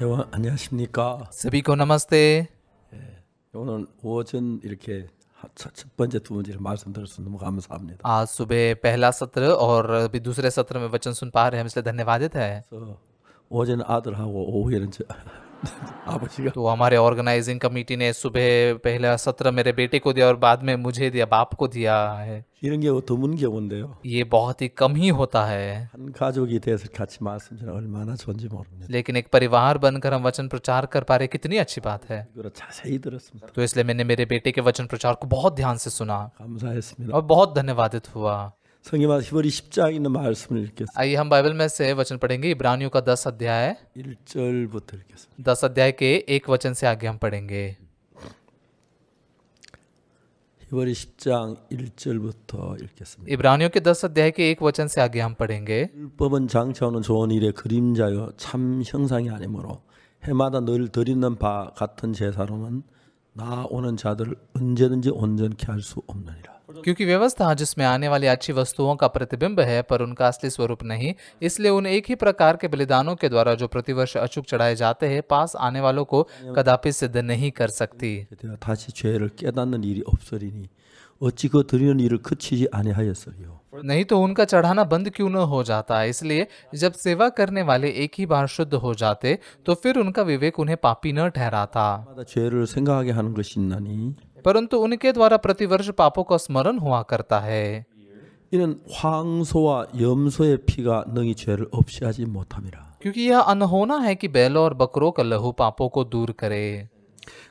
여러분 안녕하십니까? सभी को नमस्ते। 오늘 오전 이렇게 첫 번째, 두 번째를 말씀 들어서 너무 감사합니다. आज सुबह पहला सत्र और अभी दूसरे सत्र में वचन सुन पा रहे हैं, इसलिए धन्यवादित है। 그래서 오전 아들하고 오후에는 아버지가 तो हमारे ऑर्गेनाइजिंग कमेटी ने सुबह पहला सत्र मेरे बेटे को दिया और बाद में मुझे दिया, बाप को दिया है। 이런 게 드문 경우인데요. ये बहुत ही कम ही होता है, 한 가족이 돼서 같이 말씀 전하면 얼마나 좋은지 모릅니다. लेकिन एक परिवार बनकर हम वचन प्रचार कर पा रहे, कितनी अच्छी बात है। 이거를 자세히 들었습니다. तो इसलिए मैंने मेरे बेटे के वचन प्रचार को बहुत ध्यान से सुना 감사했습니다. और बहुत धन्यवादित हुआ। 성경마다 히브리 10장에 있는 말씀을 읽겠습니다. आइए हम बाइबल में से वचन पढ़ेंगे। इब्रानियों का 10 अध्याय 1절부터 읽겠습니다. 10 अध्याय के 1 वचन से आगे हम पढ़ेंगे। 히브리 10장 1절부터 읽겠습니다. इब्रानियों के 10 अध्याय के 1 वचन से आगे हम पढ़ेंगे। 율법은 장차오는 좋은 일의 그림자요 참 형상이 아니므로 해마다 늘 드리는 바 같은 제사로는 나오는 자들을 언제든지 온전케 할 수 없느니라. क्योंकि व्यवस्था जिसमें आने वाली अच्छी वस्तुओं का प्रतिबिंब है पर उनका असली स्वरूप नहीं, इसलिए उन एक ही प्रकार के बलिदानों के द्वारा जो प्रतिवर्ष अचूक चढ़ाए जाते हैं पास आने वालों को कदापि सिद्ध नहीं कर सकती। 그때가 다시 죄를 깨닫는 일이 없으리니 어찌 그 드리는 일을 그치지 아니하였으리요. नहीं तो उनका चढ़ाना बंद क्यों न हो जाता। इसलिए जब सेवा करने वाले एक ही बार शुद्ध हो जाते तो फिर उनका विवेक उन्हें पापी न ठहराता, 마다 죄를 생각하게 하는 것이 있나니 परंतु उनके द्वारा प्रतिवर्ष पापों का स्मरण हुआ करता है। 이는 황소와 염소의 피가 능히 죄를 없이 하지 못함이라. क्योंकि यह अनहोना है कि बैलों और बकरों का लहू पापों को दूर करे।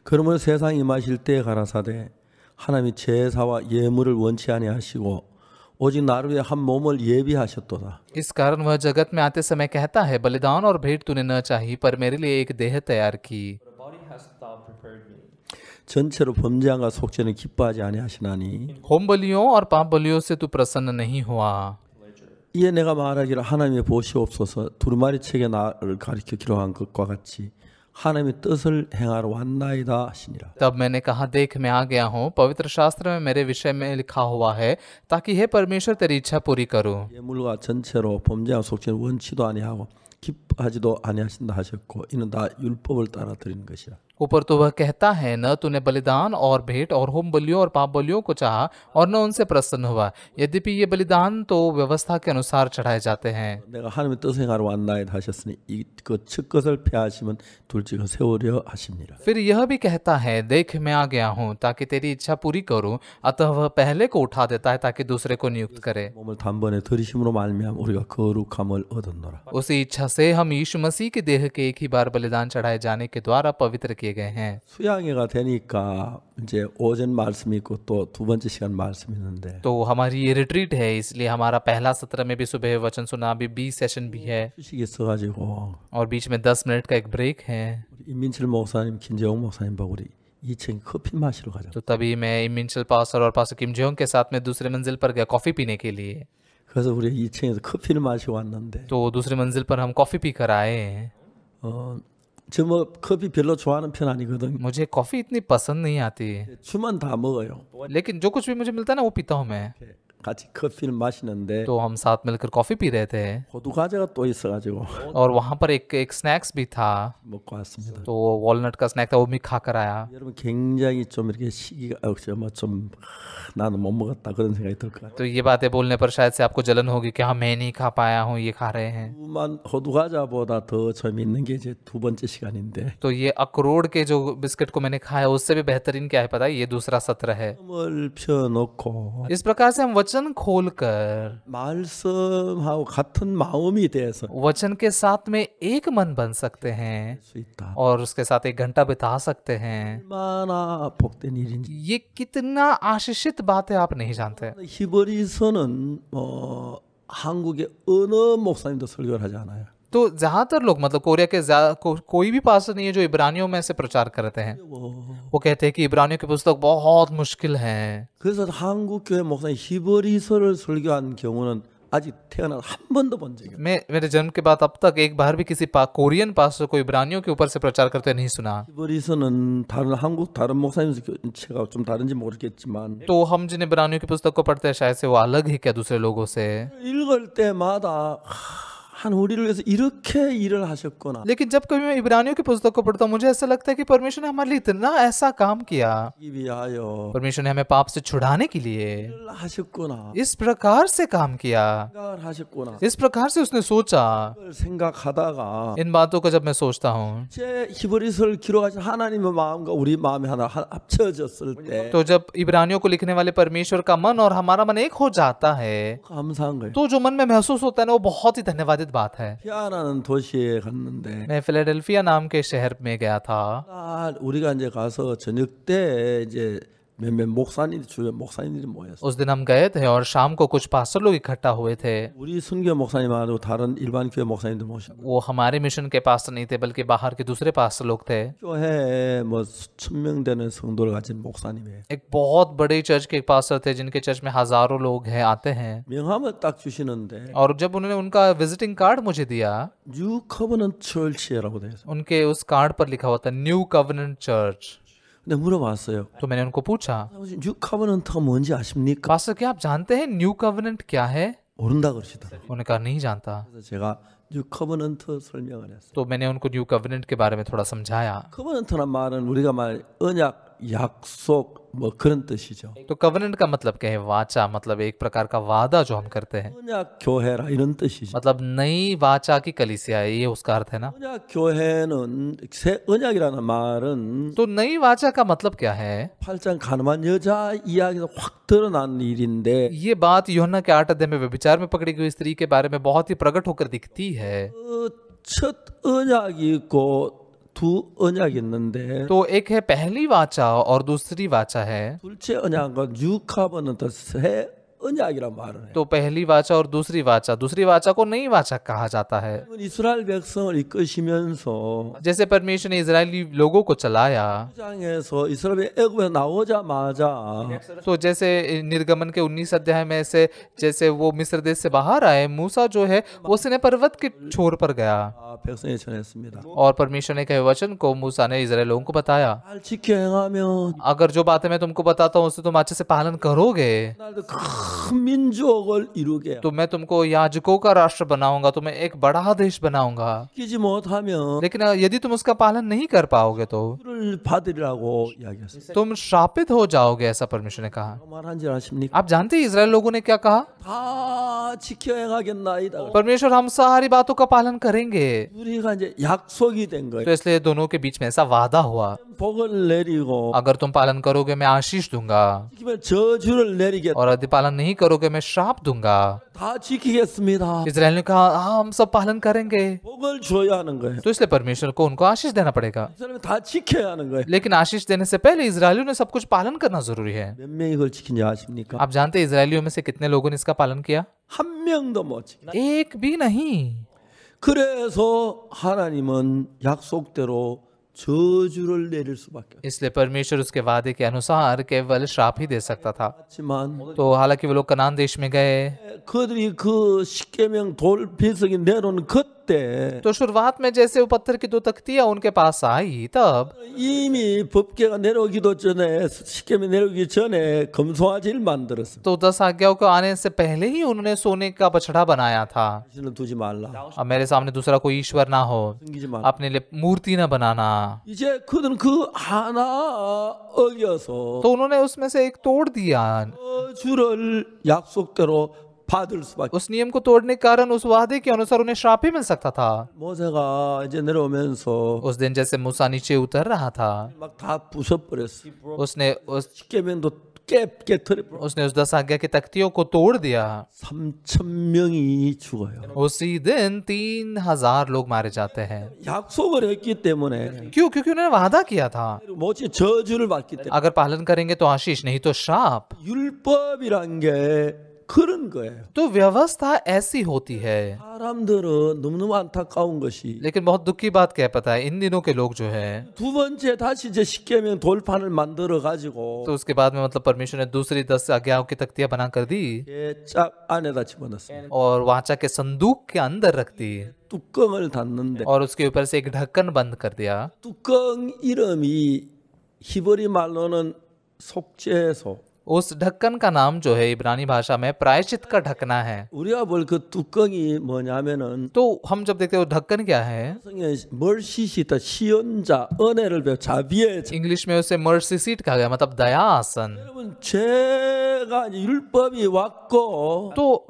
그러므로 세상에 임하실 때에 가라사대 하나님이 제사와 예물을 원치 아니하시고 오직 나를 위해 한 몸을 예비하셨도다. इस कारण वह जगत में आते समय कहता है, बलिदान और भेंट तूने न चाही पर मेरे लिए एक देह तैयार की। 전체로 범죄함과 속죄는 기뻐하지 아니하시나니 होम बलियों और पाप बलियों से तू प्रसन्न नहीं हुआ। 이에 내가 말하기를 하나님의 보시옵소서 두루마리 책에 나를 가리켜 기록한 것과 같이 하나님의 뜻을 행하러 왔나이다 하시니라. तब मैंने कहा, देख मैं आ गया हूँ, पवित्र शास्त्र में मेरे विषय में लिखा हुआ है ताकि हे परमेश्वर तेरी इच्छा पूरी करूँ। 예물과 전체로 범죄와 속죄는 원치도 아니하고 기뻐하지도 아니하신다 하셨고 이는 다 율법을 따라 드리는 것이라. ऊपर तो वह कहता है, न तूने बलिदान और भेंट और होम बलियों और पाप बलियों को चाहा और न उनसे प्रसन्न हुआ, यद्यपि ये बलिदान तो व्यवस्था के अनुसार चढ़ाए जाते हैं। 내가 하나님의 뜻을 행하러 왔나이다 하셨으니 그 첫 것을 폐하시면 둘째가 세우려 하십니다. फिर यह भी कहता है, देख मैं आ गया हूँ ताकि तेरी इच्छा पूरी करूँ, अतः वह पहले को उठा देता है ताकि दूसरे को नियुक्त करे। 몸을 단번에 들이심으로 말미암아 우리가 거룩함을 얻었노라. उसी इच्छा से हम यीशु मसीह के देह के एक ही बार बलिदान चढ़ाए जाने के द्वारा पवित्र किए गए हैं। 수양회가 되니까 이제 오전 말씀이 있고 또 두 번째 시간 말씀이 있는데 तो हमारी ये रिट्रीट है, इसलिए हमारा पहला सत्र में भी सुबह वचन सुना, अभी 20 सेशन भी है 휴식이 있어가지고 और बीच में 10 मिनट का एक ब्रेक है। 우리 임민철 목사님, 김재용 목사님 보고 우리 2층에 커피 마시러 가자. तो तभी मैं इमिंचल पास्टर और पास्टर किम जेहोंग के साथ में दूसरी मंजिल पर गया कॉफी पीने के लिए। 그래서 우리 2층에서 커피를 마시고 왔는데 तो दूसरी मंजिल पर हम कॉफी पी कर आए हैं। 저 뭐 커피 별로 좋아하는 편 아니거든. मुझे कॉफी इतनी पसंद नहीं आती, 주면 다 먹어요. लेकिन जो कुछ भी मुझे मिलता है ना वो पीता हूँ मैं। 같이 커피를 마시는데 तो हम साथ मिलकर कॉफी पी रहे थे 호두 과자가 또 있어가지고 और वहाँ पर एक स्नैक्स भी था, 먹고 왔습니다. तो वॉलनट का स्नैक था, वो भी खा कर आया। 여러분 굉장히 좀 이렇게 시기가 뭐좀 나는 못 먹었다 그런 생각이 들 것 같아요. तो ये बातें बोलने पर शायद से आपको जलन होगी कि हाँ मैं नहीं खा पाया हूँ, ये खा रहे हैं। 호두 과자보다 더 재미있는 게 이제 두 번째 시간인데 तो ये अखरोट के जो बिस्किट को मैंने खाया उससे भी बेहतरीन क्या है पता है, ये दूसरा सत्र है। 을 펴놓고 इस प्रकार से हम वचन खोलकर 말씀하고 같은 마음이 돼서 वचन के साथ में एक मन बन सकते हैं 수 있다. और उसके साथ 1 घंटा बिता सकते हैं। 얼마나 복된 일인지. ये कितना आशीषित बात है आप नहीं जानते। 히브리서는 한국의 어느 목사님도 설교를 하지 않아요. तो ज्यादातर लोग मतलब कोरिया के कोई भी पास्टर नहीं है जो इब्रानियों में से प्रचार करते हैं। वो कहते हैं कि इब्रानियों की पुस्तक बहुत मुश्किल है। 그래서 한국 교회 목사님 히브리서를 설교한 경우는 아직 태어나 한 번도 본 적이 없어요. मेरे जन्म के बाद अब तक एक बार भी किसी कोरियन पास्टर को इब्रानियों के ऊपर से प्रचार करते नहीं सुना। 히브리서는 다른 한국 다른 목사님 제가 좀 다른지 모르겠지만 तो हम जिन इब्रानियों की पुस्तक को पढ़ते हैं शायद से वो अलग ही क्या दूसरे लोगों से। 읽을 때마다 한 우리를 위해서 이렇게 일을 하셨구나. लेकिन जब कभी मैं इब्रानियों की पुस्तक को पढ़ता हूँ मुझे ऐसा लगता है कि परमेश्वर ने हमारे लिए इतना ऐसा काम किया, 이 위하여 परमेश्वर ने हमें पाप से छुड़ाने के लिए 일을 하셨구나. इस प्रकार से काम किया, 생각을 하셨구나. इस प्रकार से उसने सोचा। 그걸 생각하다가 इन बातों को जब मैं सोचता हूँ 제 히브리서를 기록하신 하나님의 마음과 우리 마음이 하나 합쳐졌을 때 तो जब 이ब्रानियों को लिखने वाले परमेश्वर का मन और हमारा मन एक हो जाता है 감사한 거예요. तो जो मन में महसूस होता है ना वो बहुत ही धन्यवादित बात है। 피아라는 도시에 갔는데 मैं फिलाडेल्फिया नाम के शहर में गया था। 우리가 이제 가서 저녁 때 이제 몇몇 목사님들 주변 목사님들이 모였어요. उस दिन हम गए थे और शाम को कुछ पास्टर लोग इकट्ठा हुए थे। 우리 선교 목사님 말고 다른 일반 교회 목사님들 모셨고 वो हमारे मिशन के पास्टर नहीं थे बल्कि बाहर के दूसरे पास्टर लोग थे। 교회에 뭐 수천 명 되는 성도를 가진 목사님이에요. एक बहुत बड़े चर्च के एक पास्टर थे जिनके चर्च में हजारों लोग हैं आते हैं। 명함을 딱 주시는데 और जब उन्होंने उनका विजिटिंग कार्ड मुझे दिया New Covenant Church라고 되어 있어요. उनके उस कार्ड पर लिखा हुआ था न्यू कवनेंट चर्च। 근데 물어봤어요. तो मैंने उनको पूछा 뉴 커버넌트가 뭔지 아십니까? पास्टर क्या आप जानते हैं न्यू कवनेंट क्या है? 모른다 그러시더라고요. उन्होंने कहा नहीं जानता। 그래서 제가 뉴 커버넌트 설명을 했어요. तो मैंने उनको न्यू कवनेंट के बारे में थोड़ा समझाया। 커버넌트란 말은 우리가 말 언약, 약속 뭐 그런 뜻이죠. तो कवनेंट का मतलब क्या है? वाचा मतलब एक प्रकार का वादा जो हम करते हैं, 언약 교회라 이런 뜻이죠. मतलब नई वाचा की कलीसिया है, ये उसका अर्थ है ना। 언약 교회는 새 언약이라는 말은 तो नई वाचा का मतलब क्या है? 8장 가늠한 여자 이야기가 확 드러난 일인데 ये बात यूहन्ना के 8 अध्याय में व्यभिचार में पकड़ी गई स्त्री के बारे में बहुत ही प्रकट होकर दिखती है। 첫 언약이 있고 두 언약이 있는데 तो एक है पहली वाचा और दूसरी वाचा है। 둘째 언약은 뉴 커버넌트 새 언약이란 말을 해요. तो पहली वाचा और दूसरी वाचा को नई वाचा कहा जाता है। 이스라엘 백성을 이끄시면서 जैसे परमेश्वर ने इजरायली लोगों को चलाया, 장에서 이스라엘 애굽에서 나오자마자 तो जैसे निर्गमन के 19 अध्याय में से जैसे वो मिस्र देश से बाहर आए, मूसा जो है वो सिनै पर्वत के छोर पर गया 백성에 전했습니다. और परमेश्वर ने कहे वचन को मूसा ने इजराइल लोगों को बताया, 잘 지켜 행하면 अगर जो बातें मैं तुमको बताता हूँ उसे तुम अच्छे से पालन करोगे 날도 큰 민족을 이루게 तो मैं तुमको याजकों का राष्ट्र बनाऊंगा, तुम्हें एक बड़ा देश बनाऊंगा। 지키지 못하면 लेकिन यदि तुम उसका पालन नहीं कर पाओगे तो 를 받으리라고 이야기했어요. तुम श्रापित हो जाओगे, ऐसा परमेश्वर ने कहा। 말한지 아십니까? आप जानते हैं इजराइल लोगों ने क्या कहा? 다 지켜 행하겠나이다. परमेश्वर हम सारी बातों का पालन करेंगे। 우리가 이제 약속이 된 तो 거예요. इसलिए दोनों के बीच में ऐसा वादा हुआ, 복을 내리고 अगर तुम पालन करोगे मैं आशीष दूंगा 지키면 저주를 내리겠다. और यदि पालन नहीं करोगे मैं श्राप दूंगा। 다 지키겠습니다. इजराइल ने कहा हाँ हम सब पालन करेंगे। 복을 줘야 하는 거예요. तो इसलिए परमेश्वर को उनको आशीष देना पड़ेगा, 이 사람이 다 지켜야 하는 거예요. लेकिन आशीष देने से पहले इजरायलियों ने सब कुछ पालन करना जरूरी है। 몇 명이 그걸 지킨지 아십니까? आप जानते हैं इजरायलियों में से कितने लोगों ने इसका पालन किया? 한 명도 못 지켜. एक भी नहीं। 그래서 하나님은 약속대로 저주를 내릴 수밖에 इसलिए परमेश्वर उसके वादे के अनुसार केवल श्राप ही दे सकता था। 없지만 तो हालांकि वो लोग कनान देश में गए, 그들이 그 십계명 돌 비석이 내려오는 그때 तो शुरुआत में जैसे वो पत्थर की 2 तख्तियां उनके पास आई तब 이미 법계가 내려오기도 전에 십계명 내려오기 전에 금송아지를 만들었어. तो 10 आज्ञाओं को आने से पहले ही उन्होंने सोने का बछड़ा बनाया था। 신을 두지 말라. अब मेरे सामने दूसरा कोई ईश्वर ना हो, 숨기지 말라. अपने लिए मूर्ति न बनाना। 이제 그들은 그 하나 어겨서 तो उन्होंने उसमें से एक तोड़ दिया। 주를 약속대로 받을 수밖에. उस नियम को तोड़ने के कारण उस वादे के अनुसार उन्हें श्राप ही मिल सकता था। 모세가 이제 내려오면서 उस दिन जैसे मूसा नीचे उतर रहा था, 막 다 부숴버렸어. उसने 십계명도 깨뜨려. उसने उस 10 आज्ञा की तख्तियों को तोड़ दिया। 3,000명이 죽어요. उसी दिन 3000 लोग मारे जाते हैं। 약속을 했기 때문에 क्यों? क्योंकि उन्होंने वादा किया था, 뭐지 저주를 받기 때문에. अगर पालन करेंगे तो आशीष, नहीं तो श्राप। 율법이란 게 그런 거예요. तो व्यवस्था ऐसी होती है। 사람들은 너무너무 안타까운 것이 लेकिन बहुत दुख की बात क्या पता है, इन दिनों के लोग जो है, 두 번째 다시 이제 십계명 돌판을 만들어 가지고 तो उसके बाद में मतलब परमेश्वर ने दूसरी 10 आज्ञाओं की तख्तियां बना कर दी 짝 안에다 집어넣습니다. और वाचा के संदूक के अंदर रख दी 뚜껑을 닫는데 और उसके ऊपर से एक ढक्कन बंद कर दिया। 뚜껑 이름이 히브리 말로는 속죄소 उस ढक्कन का नाम जो है इब्रानी भाषा में प्रायश्चित का ढकना है। 우리가 볼 그 뚜껑이 뭐냐면은 तो हम जब देखते हैं वो ढक्कन क्या है, 성경에 멀시시다 시연자 은혜를 배워 자비의 자. इंग्लिश में उसे मर्सी सीट कहा गया, मतलब दया आसन। 여러분 죄가 이제 율법이 왔고 तो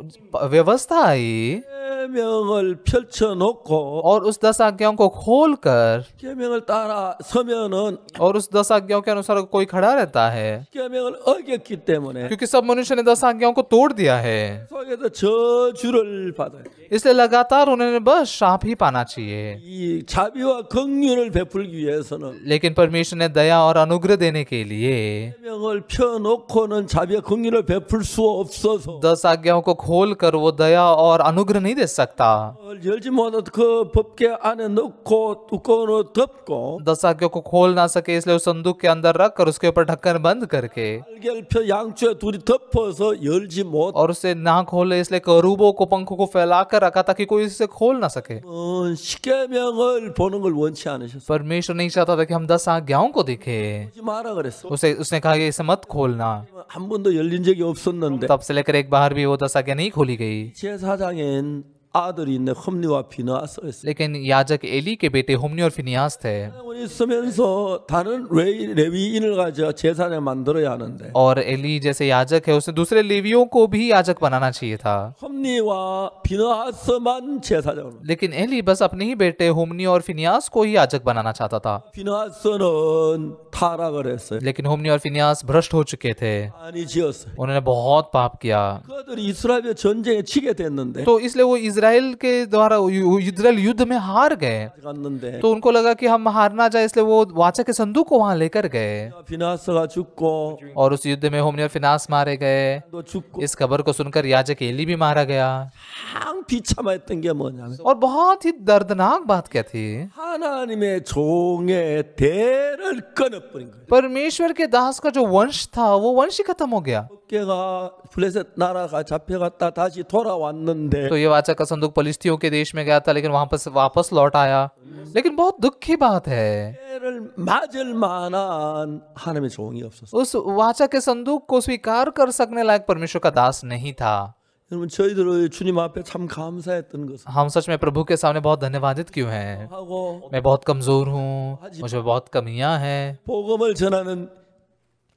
व्यवस्था आई 계명을 펼쳐놓고 और उस 10 आज्ञाओं को खोलकर 계명을 따라 서면은 और उस 10 आज्ञाओं के अनुसार कोई खड़ा रहता है, 계명을 어겼기 때문에 क्योंकि सब मनुष्य ने 10 आज्ञाओं को तोड़ दिया है, 속에서 저주를 받아요. इसलिए लगातार उन्हें बस शाप ही पाना चाहिए। 이 자비와 긍휼을 베풀기 위해서는 लेकिन परमेश्वर ने दया और अनुग्रह देने के लिए 계명을 펴놓고는 자비와 긍휼을 베풀 수 없어서 10 आज्ञाओं को खोलकर वो दया और अनुग्रह नहीं दे सकता। 열지 못한 그 법궤 안에 넣고 뚜껑으로 덮고 10 आज्ञाओं को खोल ना सके इसलिए उस संदूक के अंदर रख कर उसके ऊपर ढक्कन बंद करके 달걀 양쪽에 둘이 덮어서 열지 못 और उसे ना खोले इसलिए करूबों को पंखों को फैलाकर रखा ताकि कोई इसे खोल ना सके। 십계명을 보는 걸 원치 않으셨어요. परमेश्वर नहीं चाहता था कि हम 10 आज्ञाओं को देखें। 보지 마라 그랬어. उसने कहा कि इसे मत खोलना। 한 번도 열린 적이 없었는데 तब से लेकर एक बार भी वो 10 आज्ञा नहीं खोली गई। 제사장엔 아들이 있네 홈리와 비나아서 있어요. लेकिन याजक एली के बेटे हुमनी और फिनियास थे 있으면서 다른 레위인을 가져 제사장을 만들어야 하는데 और एली जैसे याजक है उसने दूसरे लेवियों को भी याजक बनाना चाहिए था, 홈리와 비나아스만 제사장으로. लेकिन एली बस अपने ही बेटे हुमनी और फिनियास को ही याजक बनाना चाहता था। 비나아스는 타락을 했어요. लेकिन हुमनी और फिनियास भ्रष्ट हो चुके थे, 많이 지었어요. उन्होंने बहुत पाप किया। 그들이 इस्रा엘 전쟁에 지게 됐는데 तो इसलिए वो इजराइल के द्वारा इजराइल युद्ध में हार गए। 갔는데 तो उनको लगा कि हम हार ना जाए इसलिए वो वाचा के संदूक को वहां लेकर गए 비나아스가 죽고 और उस युद्ध में हुमनी और फिनास मारे गए। 또 죽고 इस खबर को सुनकर याजक एली भी मारा गया। 참 비참했던 게 뭐냐면 और बहुत ही दर्दनाक बात क्या थी, 하나님의 종의 대를 끊어버린 거예요. परमेश्वर के दास का जो वंश था वो वंश ही खत्म हो गया। 법궤가 블레셋 나라가 잡혀갔다 다시 돌아왔는데 तो ये वाचा का संदूक पलिस्तियों के देश में गया था लेकिन वहां पर वापस लौट आया। लेकिन बहुत दुख की बात है, 대를 맞을 만한 하나님의 종이 없었어요. उस वाचा के संदूक को स्वीकार कर सकने लायक परमेश्वर का दास नहीं था। 여러분 저희들의 주님 앞에 참 감사했던 것은 हम सच में प्रभु के सामने बहुत धन्यवादित क्यों हैं। 하고 मैं बहुत कमजोर हूँ, मुझे बहुत कमियां हैं, 복음을 전하는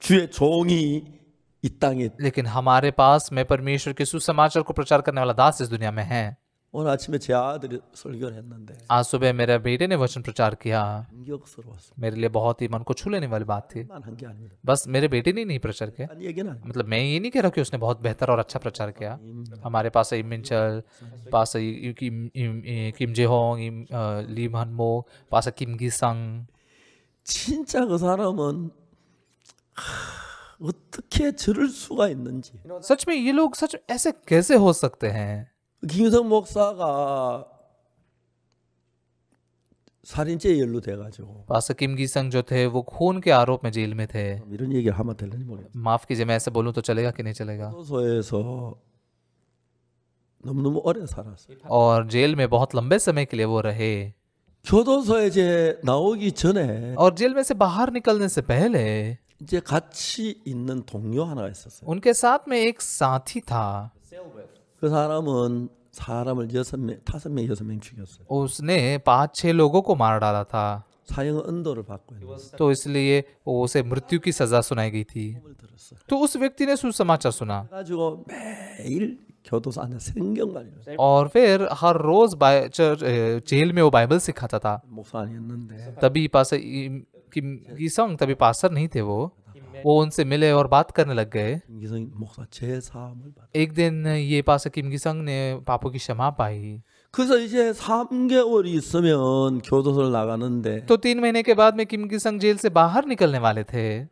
주의 종이 이 땅에 लेकिन हमारे पास में परमेश्वर के सुसमाचार को प्रचार करने वाला दास इस दुनिया में है। 오늘 아침에 제 아들이 설교를 했는데 आज सुबह मेरे बेटे ने वचन प्रचार किया, 감격스러웠어요. मेरे लिए बहुत ही मन को छू लेने वाली बात थी। 만 한 게 아닙니다. बस मेरे बेटे ने नहीं प्रचार किया, 아니 얘기는 아닙니다. मतलब मैं ये नहीं कह रहा कि उसने बहुत बेहतर और अच्छा प्रचार किया। हमारे पास इम मिंचल, पास किम जेहोंग, ली मनमो, पास किम गिसंग, 진짜 그 사람은 어떻게 저럴 수가 있는지. सच में ये लोग सच ऐसे कैसे हो सकते हैं। 김유성 목사가 살인죄에 연루돼가지고 पास किम गिसंग जो थे वो खून के आरोप में जेल में थे। 이런 얘기를 하면 될는지 모르겠어요. माफ कीजिए मैं ऐसे बोलूं तो चलेगा कि नहीं चलेगा। 교도소에서 너무너무 오래 살았어요. और जेल में बहुत लंबे समय के लिए वो रहे 교도소에 이제 나오기 전에 और जेल में से बाहर निकलने से पहले 이제 같이 있는 동료 하나가 있었어요. उनके साथ में एक साथी था। 그 사람은 사람을 6명, 5명, 6명 죽였어요. उसने 5-6 लोगों को मार डाला था, 사형 언도를 받고 있는 तो इसलिए उसे मृत्यु की सजा सुनाई गई थी। 걸 들었어요. तो उस व्यक्ति ने सुसमाचार सुना 가지고 매일 교도소 안에 성경관이를 और फिर हर रोज जेल में वो बाइबल सिखाता था। 목사 아니었는데 तभी पास्टर किम गिसंग तभी पास्टर नहीं थे, वो उनसे मिले और बात करने लग गए। 김기성 목사 제사함을 받. एक दिन ये पास्टर किम गिसंग ने पापों की क्षमा पाई। 그래서 이제 3개월이 있으면 교도소를 나가는데 तो 3 महीने के बाद में किम गिसंग जेल से बाहर निकलने वाले थे,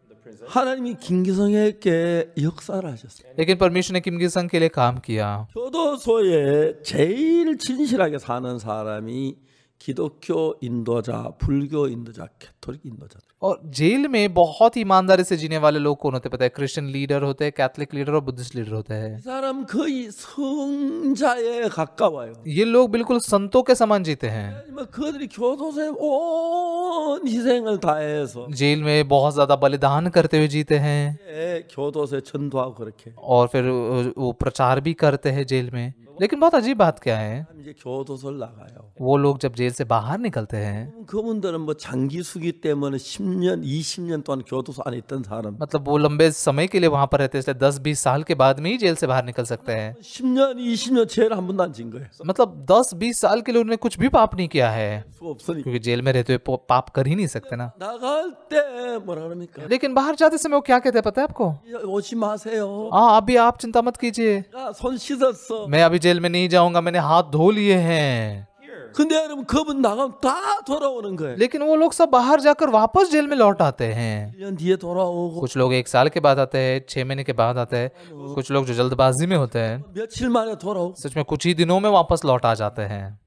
하나님이 김기성에게 역사를 하셨어요. लेकिन परमेश्वर ने किम गिसंग के लिए काम किया। 교도소에 제일 진실하게 사는 사람이 기독교 인도자, 불교 인도자, 캐톨릭 인도자. और जेल में बहुत ही ईमानदारी से जीने वाले लोग कौन होते हैं पता है? क्रिश्चियन लीडर होते हैं, कैथलिक लीडर और बुद्धिस्ट लीडर होते हैं। 이 사람 거의 성자에 가까워요. ये लोग बिल्कुल संतों के समान जीते हैं। 하지만 그들이 교도소에 온 희생을 다해서 जेल में बहुत ज्यादा बलिदान करते हुए जीते हैं 교도소에 전도하고 그렇게. और फिर वो प्रचार भी करते हैं जेल में। लेकिन बहुत अजीब बात क्या है, 이제 교도소를 나가요. वो लोग जब जेल से बाहर निकलते हैं, 그분들은 뭐 장기 수기 때문에 10년, 20년 동안 교도소 안에 있던 사람. मतलब वो लंबे समय के लिए वहां पर रहते हैं, इसलिए 10-20 साल के बाद में ही जेल से बाहर निकल सकते हैं। 10년, 20년 죄를 한 번도 안 진 거예요. मतलब 10-20 साल के लिए उन्होंने कुछ भी पाप नहीं किया है, 수 없으니까. क्योंकि जेल में रहते हुए पाप कर ही नहीं सकते ना। 나갈 때 뭐라 그럽니까? लेकिन बाहर जाते समय वो क्या कहते हैं पता है आपको? 오지 마세요. हाँ, अभी आप चिंता मत कीजिए, 나 손 씻었어. मैं अभी जेल में नहीं जाऊंगा, मैंने हाथ धो लिए हैं। 근데 여러분 그분 나가면 다 돌아오는 거예요. लेकिन वो लोग सब बाहर जाकर वापस जेल में लौट आते हैं। 1년 뒤에 돌아오고 कुछ लोग 1 साल के बाद आते हैं, 6 महीने के बाद आते हैं, कुछ लोग जो जल्दबाजी में होते हैं 며칠 만에 돌아오고. सच में कुछ ही दिनों में वापस लौट आ जाते हैं।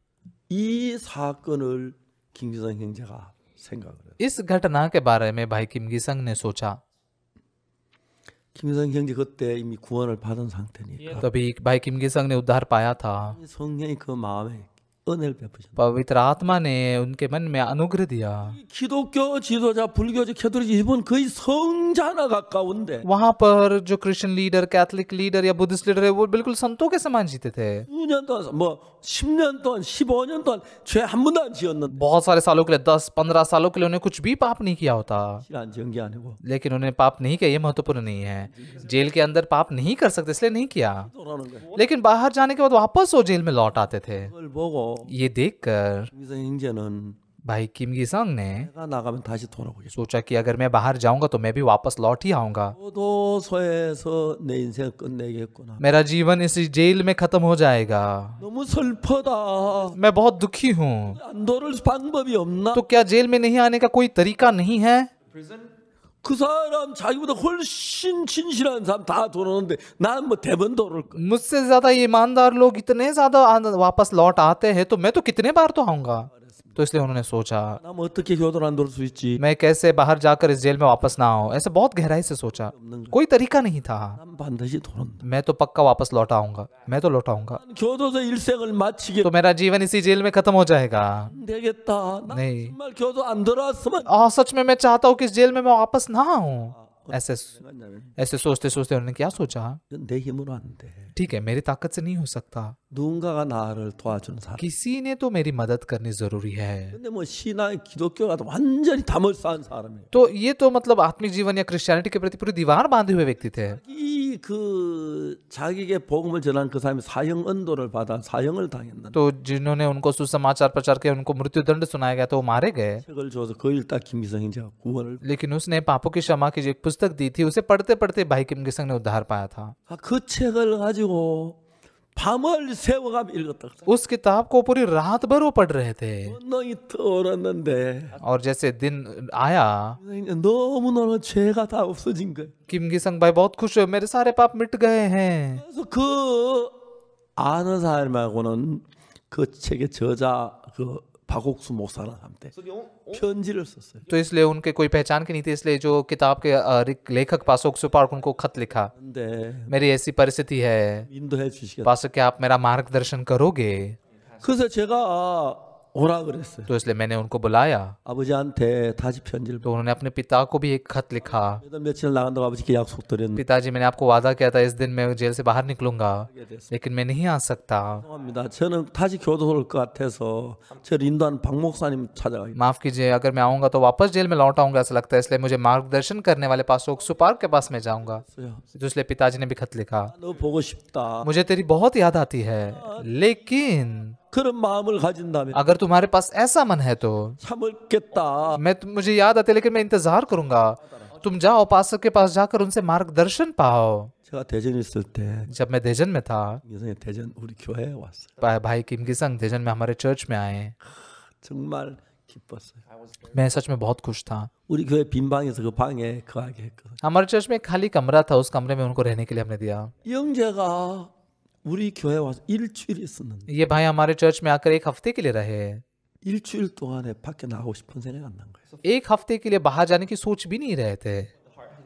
이 사건을 김기성 형제가 생각을 해요. इस घटना के बारे में भाई किमगी संग ने सोचा। 김기성 형제 그때 이미 구원을 받은 상태니까 तभी भाई किमगी संग ने उद्धार पाया था। 성령이 그 마음에 은혜를 베푸셨다. पवित्र आत्मा ने उनके मन में अनुग्रह दिया। 기독교 지도자, 불교적 캐톨릭 이분 거의 성자나 가까운데 वहां पर जो क्रिश्चियन लीडर, कैथलिक लीडर या बुद्धिस्ट लीडर है, वो बिल्कुल संतों के समान जीते थे। 수년 동안 뭐 10년 동안 15년 동안 죄 한 번도 안 지었는데 बहुत सारे सालों के लिए, 10-15 सालों के लिए उन्हें कुछ भी पाप नहीं किया होता। 안 지은 게 아니고 लेकिन उन्हें पाप नहीं किया, ये महत्वपूर्ण नहीं है। जेल के अंदर पाप नहीं कर सकते इसलिए नहीं किया, 돌아오는 거예요. लेकिन बाहर जाने के बाद वापस वो जेल में लौट आते थे। 그걸 보고 ये देखकर 김기성 형제는 भाई किमगी संग ने 내가 나가면 다시 돌아오겠어. सोचा कि अगर मैं बाहर जाऊंगा तो मैं भी वापस लौट ही आऊंगा। 교도소에서 내 인생을 끝내겠구나. मेरा जीवन इस जेल में खत्म हो जाएगा, 너무 슬퍼다. मैं बहुत दुखी हूँ। 안 돌을 방법이 없나? तो क्या जेल में नहीं आने का कोई तरीका नहीं है? 그 사람 자기보다 훨씬 진실한 사람 다 돌아오는데 난 뭐 대번 돌을 거야. मुझसे ज्यादा ईमानदार लोग इतने ज्यादा वापस लौट आते हैं, तो मैं तो कितने बार तो आऊंगा। तो इसलिए उन्होंने सोचा 나 뭐 어떻게 교도를 안 돌 수 있지? मैं कैसे बाहर जाकर इस जेल में वापस ना आऊं। ऐसे बहुत गहराई से सोचा, कोई तरीका नहीं था। 난 반드시 돌아온다. मैं तो पक्का वापस लौट आऊंगा, मैं तो लौट आऊंगा, 교도소 일생을 마치게 तो मेरा जीवन इसी जेल में खत्म हो जाएगा। 안 되겠다. 나 नहीं। 정말 교도 안 들어왔으면 सच में मैं चाहता हूँ कि इस जेल में मैं वापस ना आऊं। ऐसे 생각나면 ऐसे सोचते सोचते उन्होंने क्या सोचा, 이건 내 힘으로 안 돼. ठीक है मेरी ताकत से नहीं हो सकता, 누군가가 나를 도와주는 사람. किसी ने तो मेरी मदद करनी जरूरी है। 근데 뭐 신앙 기독교가 완전히 담을 쌓은 사람이에요. तो ये तो मतलब आत्मिक जीवन या क्रिश्चियनिटी के प्रति पूरी दीवार बांधे हुए व्यक्ति थे। 이 그 자기에게 복음을 전한 그 사람이 사형 언도를 받아 사형을 당했는데 तो जिन्होंने उनको सुसमाचार प्रचार किया उनको मृत्युदंड सुनाया गया, तो वो मारे गए। 책을 줘서 그 읽다 김기성 형제가 구원을. लेकिन उसने पापों की क्षमा की जो एक पुस्तक दी थी, उसे पढ़ते पढ़ते भाई किमगी संग ने उद्धार पाया था। 그 책을 가지고 밤을 새워가며 읽었다. उस किताब को पूरी रात भर वो पढ़ रहे थे। 너희 떨었는데 और जैसे दिन आया, 너무너무 죄가 다 없어진 거예요. किमगी संग भाई बहुत खुश हुए, मेरे सारे पाप मिट गए हैं। 그래서 그 아는 사람하고는 그 책의 저자 그 박옥수 목사라는 사람한테 편지를 썼어요. तो इसलिए उनके कोई पहचान की नहीं थी, इसलिए जो किताब के लेखक पासोक सुपार्क उनको खत लिखा, 근데 मेरी ऐसी परिस्थिति है, 인도해 주시겠다. पासो क्या आप मेरा मार्गदर्शन करोगे? 그래서 제가 오라 그랬어요. तो इसलिए मैंने उनको बुलाया। 아버지한테 다시 편지를 तो उन्होंने अपने पिता को भी एक खत लिखा, 몇 며칠 나간다고 아버지께 약속 드렸는데 पिताजी मैंने आपको वादा किया था इस दिन मैं जेल से बाहर निकलूंगा, लेकिन मैं नहीं आ सकता। 죄송합니다. 저는 다시 교도 올 것 같아서 저를 인도한 박 목사님 찾아가요. माफ कीजिए, अगर मैं आऊंगा तो वापस जेल में लौट आऊंगा ऐसा लगता है, इसलिए मुझे मार्गदर्शन करने वाले पासोक सुपार्क के पास मैं जाऊंगा। तो इसलिए पिताजी ने भी खत लिखा, 너 보고 싶다. मुझे तेरी बहुत याद आती है, लेकिन 그런 मा음을 가진다면 अगर तुम्हारे पास ऐसा मन है तो 참을겠다. मुझे याद आती है, लेकिन मैं इंतजार करूंगा। तुम जाओ पासक के पास जाकर उनसे मार्गदर्शन पाओ। 제가 대전에 있을 때 जब मैं देजन में था, 예전에 대전 우리 교회에 왔어요. भाई किमगी संग देजन में हमारे चर्च में आए। 정말 기뻤어요. मैं सच में बहुत खुश था। 우리 교회 빈 방에서 그 방에 거하게 했거든요. हमारे चर्च में एक खाली कमरा था, उस कमरे में उनको रहने के लिए हमने दिया। 영재가 우리 교회 와서 일주일 있었는데 ये भाई हमारे चर्च में आकर 1 हफ्ते के लिए रहे। 일주일 동안에 밖에 나가고 싶은 생각이 안 난 거예요. एक हफ्ते के लिए बाहर जाने की सोच भी नहीं रहे थे।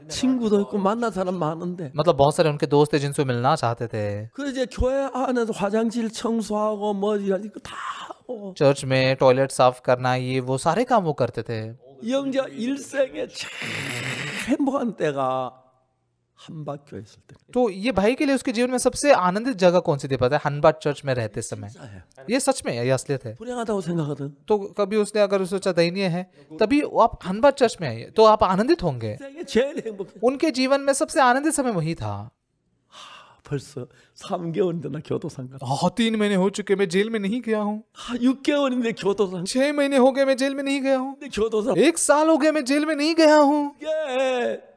친구도 있고 만난 사람 많은데. मतलब बहुत सारे उनके दोस्त थे जिनसे वो मिलना चाहते थे। 그 이제 교회 안에서 화장실 청소하고 뭐 이거 다 하고. चर्च में टॉयलेट साफ करना, ये वो सारे काम वो करते थे। 영자 일생에 제일 행복한 때가 한밭교회 있을 때. तो ये भाई के लिए उसके जीवन में सबसे आनंदित जगह कौन सी थी पता है? हनबाट चर्च में रहते समय। ये सच में है, ये असलियत है। 불행하다고 생각하든 तो कभी उसने अगर सोचा दयनीय है, तभी आप हनबाट चर्च में आइए तो आप आनंदित होंगे। 인생에 제일 행복해. उनके जीवन में सबसे आनंदित समय वही था। 벌써 3개월인데 나 교도상 가. 3 महीने हो चुके मैं जेल में नहीं गया हूँ। 6개월인데 교도상. 6 महीने हो गए मैं जेल में नहीं गया हूँ। 근데 교도상. 1 साल हो गए मैं जेल में नहीं गया हूँ। 이게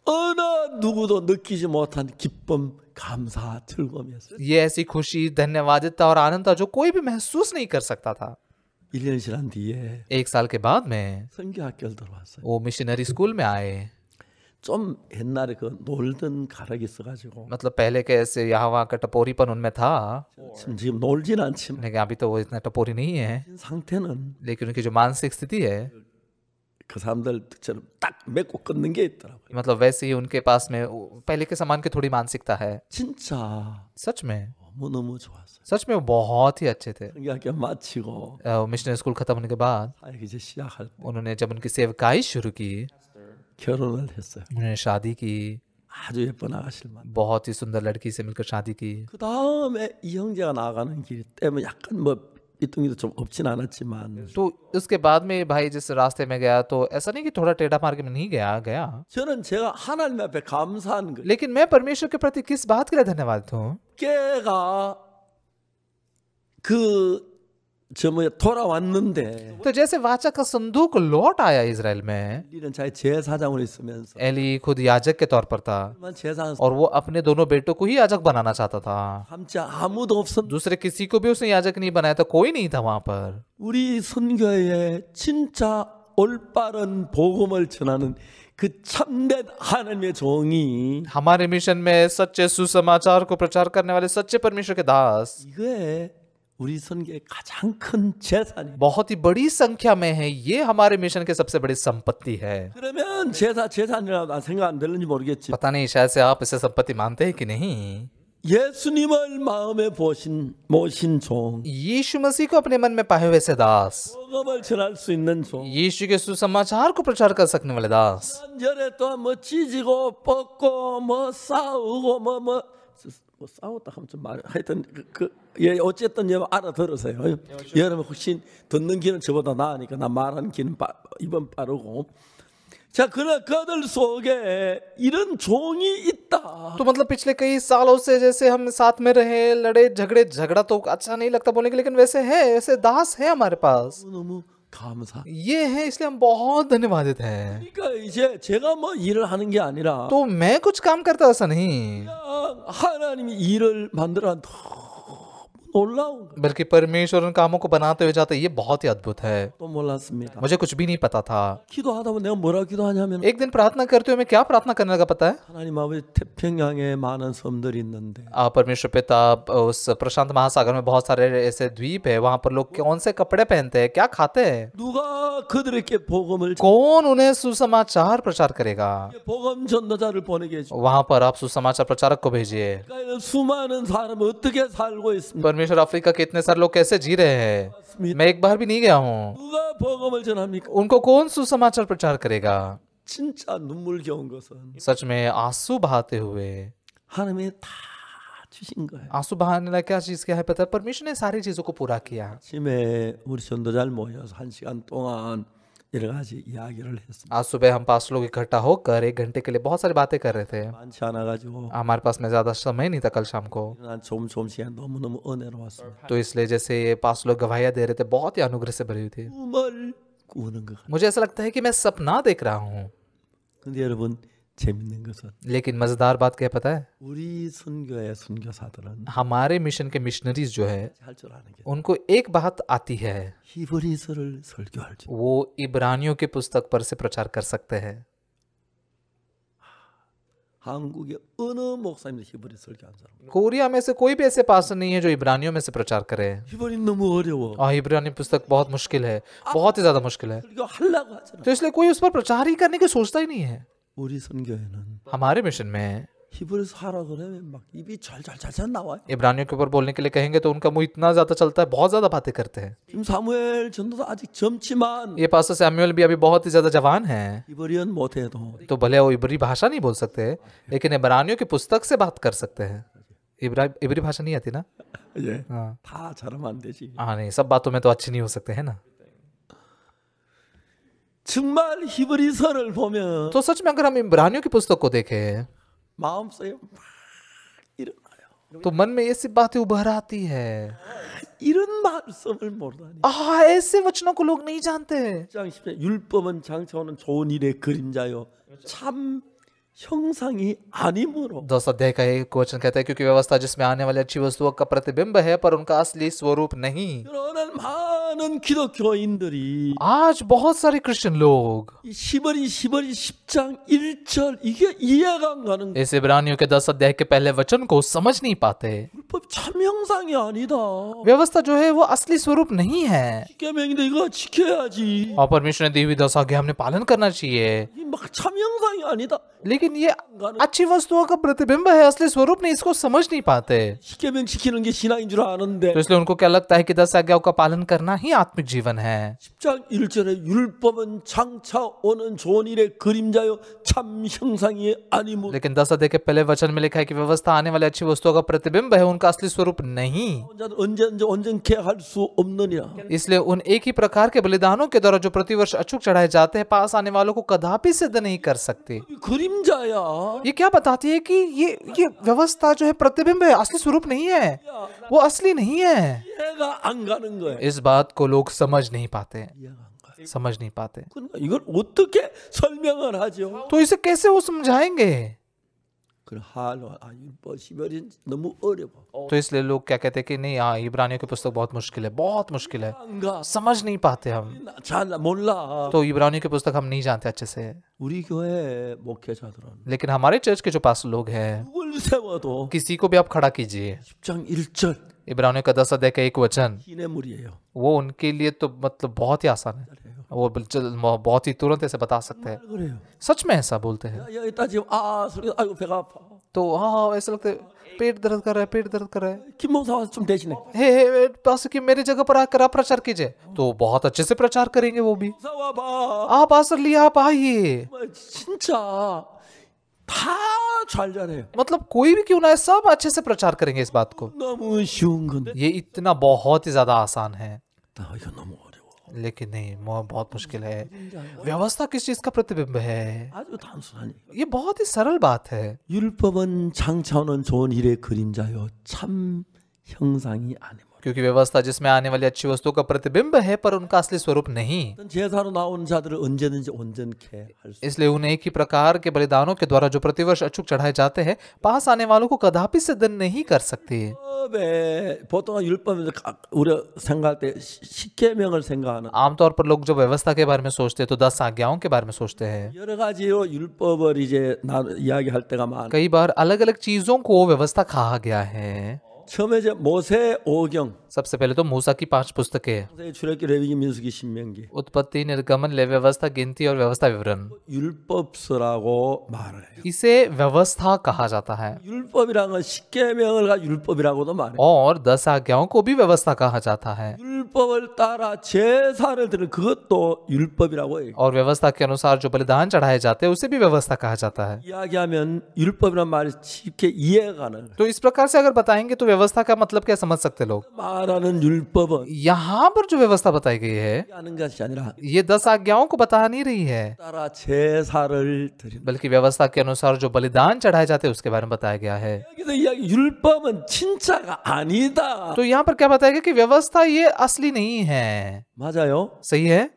어느 누구도 느끼지 못한 기쁨, 감사, 즐거움이었어요. ये ऐसी खुशी, धन्यवादिता और आनंद था जो कोई भी महसूस नहीं कर सकता था। 1년 지난 뒤에 1 साल के बाद में 선교학교를 들어왔어요. वो मिशनरी स्कूल में आए। 좀 옛날에 그 놀던 가락이 있어가지고 मतलब पहले के ऐसे यहाँ वहाँ का टपोरीपन उनमें था, 지금 놀진 않지만 लेकिन अभी तो वो इतना टपोरी नहीं है। 상태는 लेकिन उनकी जो मानसिक स्थिति है, 그 사람들처럼 딱 맺고 끊는 게 있더라고요. मतलब वैसे ही उनके पास में पहले के समान की थोड़ी मानसिकता है। 진짜 सच में 너무너무 좋았어요. सच में वो बहुत ही अच्छे थे। 선교학교 마치고 मिशनरी स्कूल खत्म होने के बाद 사역 이제 시작할 때 उन्होंने जब उनकी सेवकाई शुरू की, 결혼을 했어요. उन्होंने शादी की। 아주 예쁜 아가씨를 만나. बहुत ही सुंदर लड़की से मिलकर शादी की। 그 다음에 이 형제가 나가는 길 때문에 약간 뭐 이뚱이도 좀 없진 않았지만 तो उसके बाद में ये भाई जिस रास्ते में गया तो ऐसा नहीं कि थोड़ा टेढ़ा मार्ग में नहीं गया। 저는 제가 하나님 앞에 감사한 거예요. लेकिन मैं परमेश्वर के प्रति किस बात के लिए धन्यवादित हूँ? 걔가 돌아왔는데 तो जैसे वाचा का संदूक लौट आया इजराइल में, 엘리는 자기 제사장으로 있으면서 एली खुद याजक के तौर पर था 제사장 और वो अपने दोनों बेटों को ही याजक बनाना चाहता था। 삼자 아무도 없었. दूसरे किसी को भी उसने याजक नहीं बनाया था, कोई नहीं था वहां पर। 우리 선교에 진짜 올바른 복음을 전하는 그 참된 하나님의 종이 हमारे मिशन में सच्चे सुसमाचार को प्रचार करने वाले सच्चे परमेश्वर के दास 이게 우리 선교의 가장 큰 재산이에요. बहुत ही बड़ी संख्या में है। ये हमारे मिशन की सबसे बड़ी संपत्ति है। 그러면 재산이라고 난 생각 안 들는지 모르겠지. पता नहीं शायद से आप इसे संपत्ति मानते हैं कि नहीं। 예수님을 마음에 모신 종, यीशु मसीह को अपने मन में पाए हुए से दास, 복음을 전할 수 있는 종. यीशु के सुसमाचार को प्रचार कर सकने वाले दास। 절에 또 뭐 찢고 뻗고 뭐 싸우고 뭐 싸웠다 하면 좀 말 하여튼 예 어쨌든 여러분 알아들으세요. 여러분 혹시 듣는 귀는 저보다 나으니까 나 말하는 귀는 입은 빠르고. 자, 그러나 그들 속에 이런 종이 있다. तो मतलब पिछले कई सालों से जैसे हम साथ में रहे, लड़े झगड़े, झगड़ा तो अच्छा नहीं लगता बोलने के, लेकिन वैसे है, वैसे दास है हमारे पास। 너무 감사. ये है, इसलिए हम बहुत धन्यवादित हैं। 그러니까 이제 제가 뭐 일을 하는 게 아니라 तो मैं कुछ काम करता ऐसा नहीं, 하나님이 일을 만들어 놀라운 거. बल्कि परमेश्वर उन कामों को बनाते हुए जाते, ये बहुत ही अद्भुत है। 또 몰랐습니다. मुझे कुछ भी नहीं पता था। 기도하다 보면 내가 뭐라 기도하냐면 एक दिन प्रार्थना करते हुए मैं क्या प्रार्थना करने लगा पता है? 하나님 아버지 태평양에 많은 섬들이 있는데 परमेश्वर पिता, उस प्रशांत महासागर में बहुत सारे ऐसे द्वीप है, वहां पर लोग कौन से कपड़े पहनते हैं, क्या खाते हैं, 누가 그들에게 복음을 कौन उन्हें सुसमाचार प्रचार करेगा? 복음 전도자를 보내게 해줘. वहां पर आप सुसमाचार प्रचारक को भेजिए। 그러니까 수많은 사람이 어떻게 살고 있습니까? परमेश्वर अफ्रीका के इतने सारे लोग कैसे जी रहे हैं, मैं एक बार भी नहीं गया हूँ। 누가 복음을 전합니까? उनको कौन सुसमाचार प्रचार करेगा? 진짜 눈물겨운 것은 सच में आंसू बहाते हुए, 하나님이 다 주신 거예요. आंसू बहाने वाला क्या चीज क्या है पता है? परमेश्वर ने सारी चीजों को पूरा किया। 아침에 우리 전도자를 모여서 1시간 동안 여러 가지 이야기를 했습니다. आज सुबह हम पास लोग इकट्ठा होकर 1 घंटे के लिए बहुत सारी बातें कर रहे थे। 많지 않아 가지고 हमारे पास में ज्यादा समय नहीं था कल शाम को, 난 조금 시간 너무너무 은혜로웠습니다. तो इसलिए जैसे ये पास लोग गवाहियां दे रहे थे, बहुत ही अनुग्रह से भरी हुई थी। 꿈을 꾸는 것 같아요. मुझे ऐसा लगता है कि मैं सपना देख रहा हूँ। 근데 여러분 재밌는 것은 लेकिन मजेदार बात क्या है पता है? 우리 선교의 선교사들은 हमारे मिशन के मिशनरीज जो है, 할 줄 아는 게 उनको एक बात आती है, 히브리서를 설교할 줄. वो इब्रानियों की पुस्तक पर से प्रचार कर सकते हैं। 한국의 어느 목사님도 히브리 설교 한 사람. कोरिया में से कोई भी ऐसे पास्टर नहीं है जो इब्रानियों में से प्रचार करे। 히브리 너무 어려워. इब्रानी पुस्तक बहुत मुश्किल है, बहुत ही ज्यादा मुश्किल है, 설교 하려고 하잖아. तो इसलिए कोई उस पर प्रचार ही करने की सोचता ही नहीं है। 우리 선교회는 हमारे मिशन में 히브리서 하라 그러면 막 입이 잘잘잘잘 나와요. इब्रानियों के ऊपर बोलने के लिए कहेंगे तो उनका मुंह इतना ज्यादा चलता है, बहुत ज्यादा बातें करते हैं। 지금 사무엘 전도사 아직 젊지만 ये पास्टर सैमुअल भी अभी बहुत ही ज्यादा जवान हैं, 히브리언 못해도 तो भले वो इब्री भाषा नहीं बोल सकते, लेकिन इब्रानियों की पुस्तक से बात कर सकते हैं। इब्री भाषा नहीं आती ना? 예, हाँ 다 잘하면 안 되지. नहीं, सब बातों में तो अच्छे नहीं हो सकते हैं ना। 정말 히브리서를 보면 तो सच में अगर हम इब्रानियों की पुस्तक को देखें 마음속에 막 일어나요. तो मन में ये सी बातें उभर आती है। 이런 말씀을 모르다니. ऐसे वचनों को लोग नहीं जानते। 1장 10절 율법은 장차오는 좋은 일의 그림자요 참 형상이 아니므로 10 अध्याय का एक वचन कहता है क्योंकि व्यवस्था जिसमें आने वाली अच्छी वस्तुओं का प्रतिबिंब है पर उनका असली स्वरूप नहीं। 그러는 많은 기독교인들이 आज बहुत सारे क्रिश्चियन लोग 이 10장 1절 이게 이해가 안 가는 거예요. इस इब्रानियों के 10 अध्याय के पहले वचन को समझ नहीं पाते। 율법 참 형상이 아니다. व्यवस्था जो है वो असली स्वरूप नहीं है 십계명인데 이거 지켜야지. और परमेश्वर ने दी हुई 10 आज्ञा हमने पालन करना चाहिए, 이 막 참 형상이 아니다. लेकिन ये अच्छी वस्तुओं का प्रतिबिंब है, असली स्वरूप नहीं, इसको समझ नहीं पाते। 십계명 지키는 게 신앙인 줄 아는데 तो इसलिए उनको क्या लगता है कि 10 आज्ञाओं का पालन करना ही आत्मिक जीवन है। 10장 1절에 율법은 장차 오는 좋은 일의 그림자요 참 형상이 아니므로 लेकिन 10 अध्याय के पहले वचन में लिखा है कि व्यवस्था आने वाली अच्छी वस्तुओं का प्रतिबिंब है, उनका असली स्वरूप नहीं। 언제 온전케 할 수 없느니라. इसलिए उन एक ही प्रकार के बलिदानों के द्वारा जो प्रतिवर्ष अचूक चढ़ाए जाते हैं पास आने वालों को कदापि सिद्ध नहीं कर सकते। 그림자야. ये क्या बताती है कि ये व्यवस्था जो है प्रतिबिंब है, असली स्वरूप नहीं है, वो असली नहीं है। 이해가 안 가는 거야. इस बात को लोग समझ नहीं पाते, 이해가 안 가. समझ नहीं पाते। 그러니까 이걸 어떻게 설명을 하죠? तो इसे कैसे वो समझाएंगे? 그 하로 율법 10월이 너무 어려워. तो इसलिए लोग क्या कहते हैं कि नहीं, इब्रानियों की पुस्तक बहुत मुश्किल है, बहुत मुश्किल है, 안 가. समझ नहीं पाते हम। 잘 몰라. तो इब्रानियों की पुस्तक हम नहीं जानते अच्छे से। 우리 교회 목회자들은 लेकिन हमारे चर्च के जो पास्टर लोग हैं, 누굴 세워도 किसी को भी आप खड़ा कीजिए, 10장 1절 इब्रानियों का 10 अध्याय का एक वचन, 기내물이에요. वो उनके लिए तो मतलब बहुत ही आसान है, वो बहुत ही तुरंत ऐसे बता सकते हैं। 그래요. सच में ऐसा बोलते हैं। 야, 여기다 지금 소리 아이고 배가 아파. तो ऐसा लगता है पेट दर्द कर रहा है, पेट दर्द कर रहा है, 김 목사 와서 좀 대신해. हे पास्टर कि मेरी जगह पर आकर आप प्रचार कीजिए, तो बहुत अच्छे से प्रचार करेंगे वो भी। 목사 와봐. आप पास्टर लिए आप आइए, 진짜 다 잘 잘해요. मतलब कोई भी क्यों ना है, सब अच्छे से प्रचार करेंगे इस बात को। 너무 쉬운 건데. ये इतना बहुत ही ज्यादा आसान है, 이거 너무 어려워. लेकिन नहीं, बहुत मुश्किल है। व्यवस्था किस चीज का प्रतिबिंब है? 아주 단순하니. ये बहुत ही सरल बात है। 율법은 장차 오는 좋은 일의 그림자요 참 형상이 아니므로. क्योंकि व्यवस्था जिसमें आने वाली अच्छी वस्तुओं का प्रतिबिंब है पर उनका असली स्वरूप नहीं। 제사로 나오는 자들을 언제든지 온전케 할 수. इसलिए उन एक ही प्रकार के बलिदानों के द्वारा जो प्रतिवर्ष अचूक चढ़ाए जाते हैं पास आने वालों को कदापि सिद्ध नहीं कर सकते। 보통 율법은 우리 생각할 때 십계명을 생각하는. आमतौर पर लोग जो व्यवस्था के बारे में सोचते हैं तो 10 आज्ञाओं के बारे में सोचते हैं। 여러 가지로 율법을 이제 이야기할 때가 많아. कई बार अलग अलग चीजों को व्यवस्था कहा गया है। 처음에 이제 모세 5경. सबसे पहले तो मूसा की 5 पुस्तकें, 출애굽기, 레위기, 민수기, 신명기. उत्पत्ति, निर्गमन, लेवी व्यवस्था, गिनती और व्यवस्था विवरण, 율법서라고 말을 해요. इसे व्यवस्था कहा जाता है। 율법이라는 건 십계명을 가 율법이라고도 말해요. और 10 आज्ञाओं को भी व्यवस्था कहा जाता है। 율법을 따라 제사를 드리는 그것도 율법이라고 해요. और व्यवस्था के अनुसार जो बलिदान चढ़ाए जाते हैं उसे भी व्यवस्था कहा जाता है। 이야기하면 율법이라는 말이 쉽게 이해가 가는 거예요. तो इस प्रकार से अगर बताएंगे तो व्यवस्था का मतलब क्या समझ सकते लोग? 말하는 율법은 यहाँ पर जो व्यवस्था बताई गई है 하는 것이 아니라 ये 10 आज्ञाओं को बता नहीं रही है, 따라 제사를 드리는. बल्कि व्यवस्था के अनुसार जो बलिदान चढ़ाए जाते हैं उसके बारे में बताया गया है। 여기서 이야기 율법은 진짜가 아니다. तो यहाँ पर क्या बताया गया कि व्यवस्था ये असली नहीं है। 맞아요? सही है,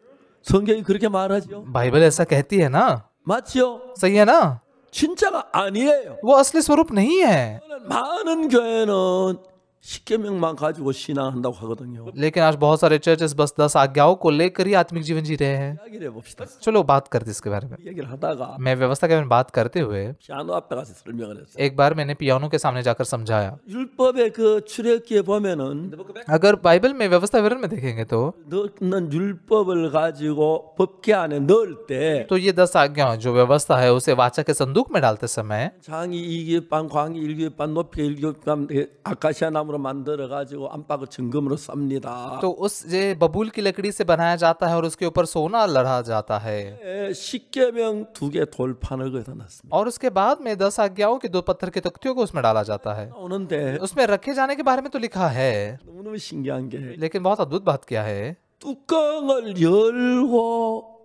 성경이 그렇게 말하죠. बाइबल ऐसा कहती है ना, 맞죠? सही है ना, 진짜가 아니에요. वो असली स्वरूप नहीं है। 많은 교회는 십계명만 가지고 신앙한다고 하거든요. लेकिन आज बहुत सारे चर्चेस बस 10 आज्ञाओं को लेकर ही आत्मिक जीवन जी रहे हैं। 이야기를 해봅시다. चलो बात करते इसके बारे में। 이야기를 하다가 मैं व्यवस्था के बारे में बात करते हुए 피아노 앞에 가서 설명을 했어요. एक बार मैंने पियानो के सामने जाकर समझाया। 율법의 그 출애굽기에 보면은 अगर बाइबल में व्यवस्था विवरण में देखेंगे तो 넣는 율법을 가지고 법궤 안에 넣을 때 ये 10 आज्ञाएं जो व्यवस्था है उसे वाचा के संदूक में डालते समय 장이 2규반, 광이 1규반, 높이가 1규반 아카시아 나무로 만들어 가지고 안팎을 정금으로 쌉니다. तो उस ये बबूल की लकड़ी से बनाया जाता है और उसके ऊपर सोना लड़ा जाता है। 십계명 2개 돌판을 거기다 놨습니다. और उसके बाद में 10 आज्ञाओं के 2 पत्थर के तख्तियों को उसमें डाला जाता है। 오는데 उसमें रखे जाने के बारे में तो लिखा है, 너무너무 신기한 게 लेकिन बहुत अद्भुत बात क्या है, 뚜껑을 열고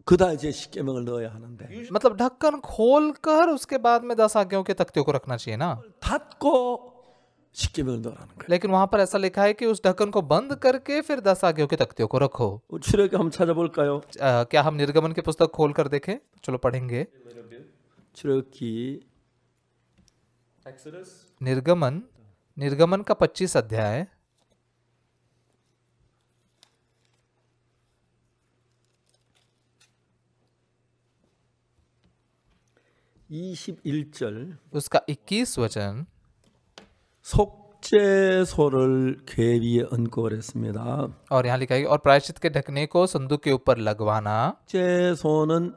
그다 이제 십계명을 넣어야 하는데 मतलब ढक्कन खोलकर उसके बाद में 10 आज्ञाओं के तख्तियों को रखना चाहिए ना। 닫고 십계명을 넣으라는 거예요. लेकिन वहां पर ऐसा लिखा है कि उस ढक्कन को बंद करके फिर 10 आज्ञाओं की तख्तियों को रखो। 출애굽기 한번 찾아볼까요? क्या हम निर्गमन की पुस्तक खोल कर देखें? चलो पढ़ेंगे। 출애굽기 निर्गमन का 25 अध्याय 21절 उसका 21 वचन 속죄소를 궤 위에 얹고 그랬습니다. और यहाँ लिखा है और प्रायश्चित के ढकने को संदूक के ऊपर लगवाना। 속죄소는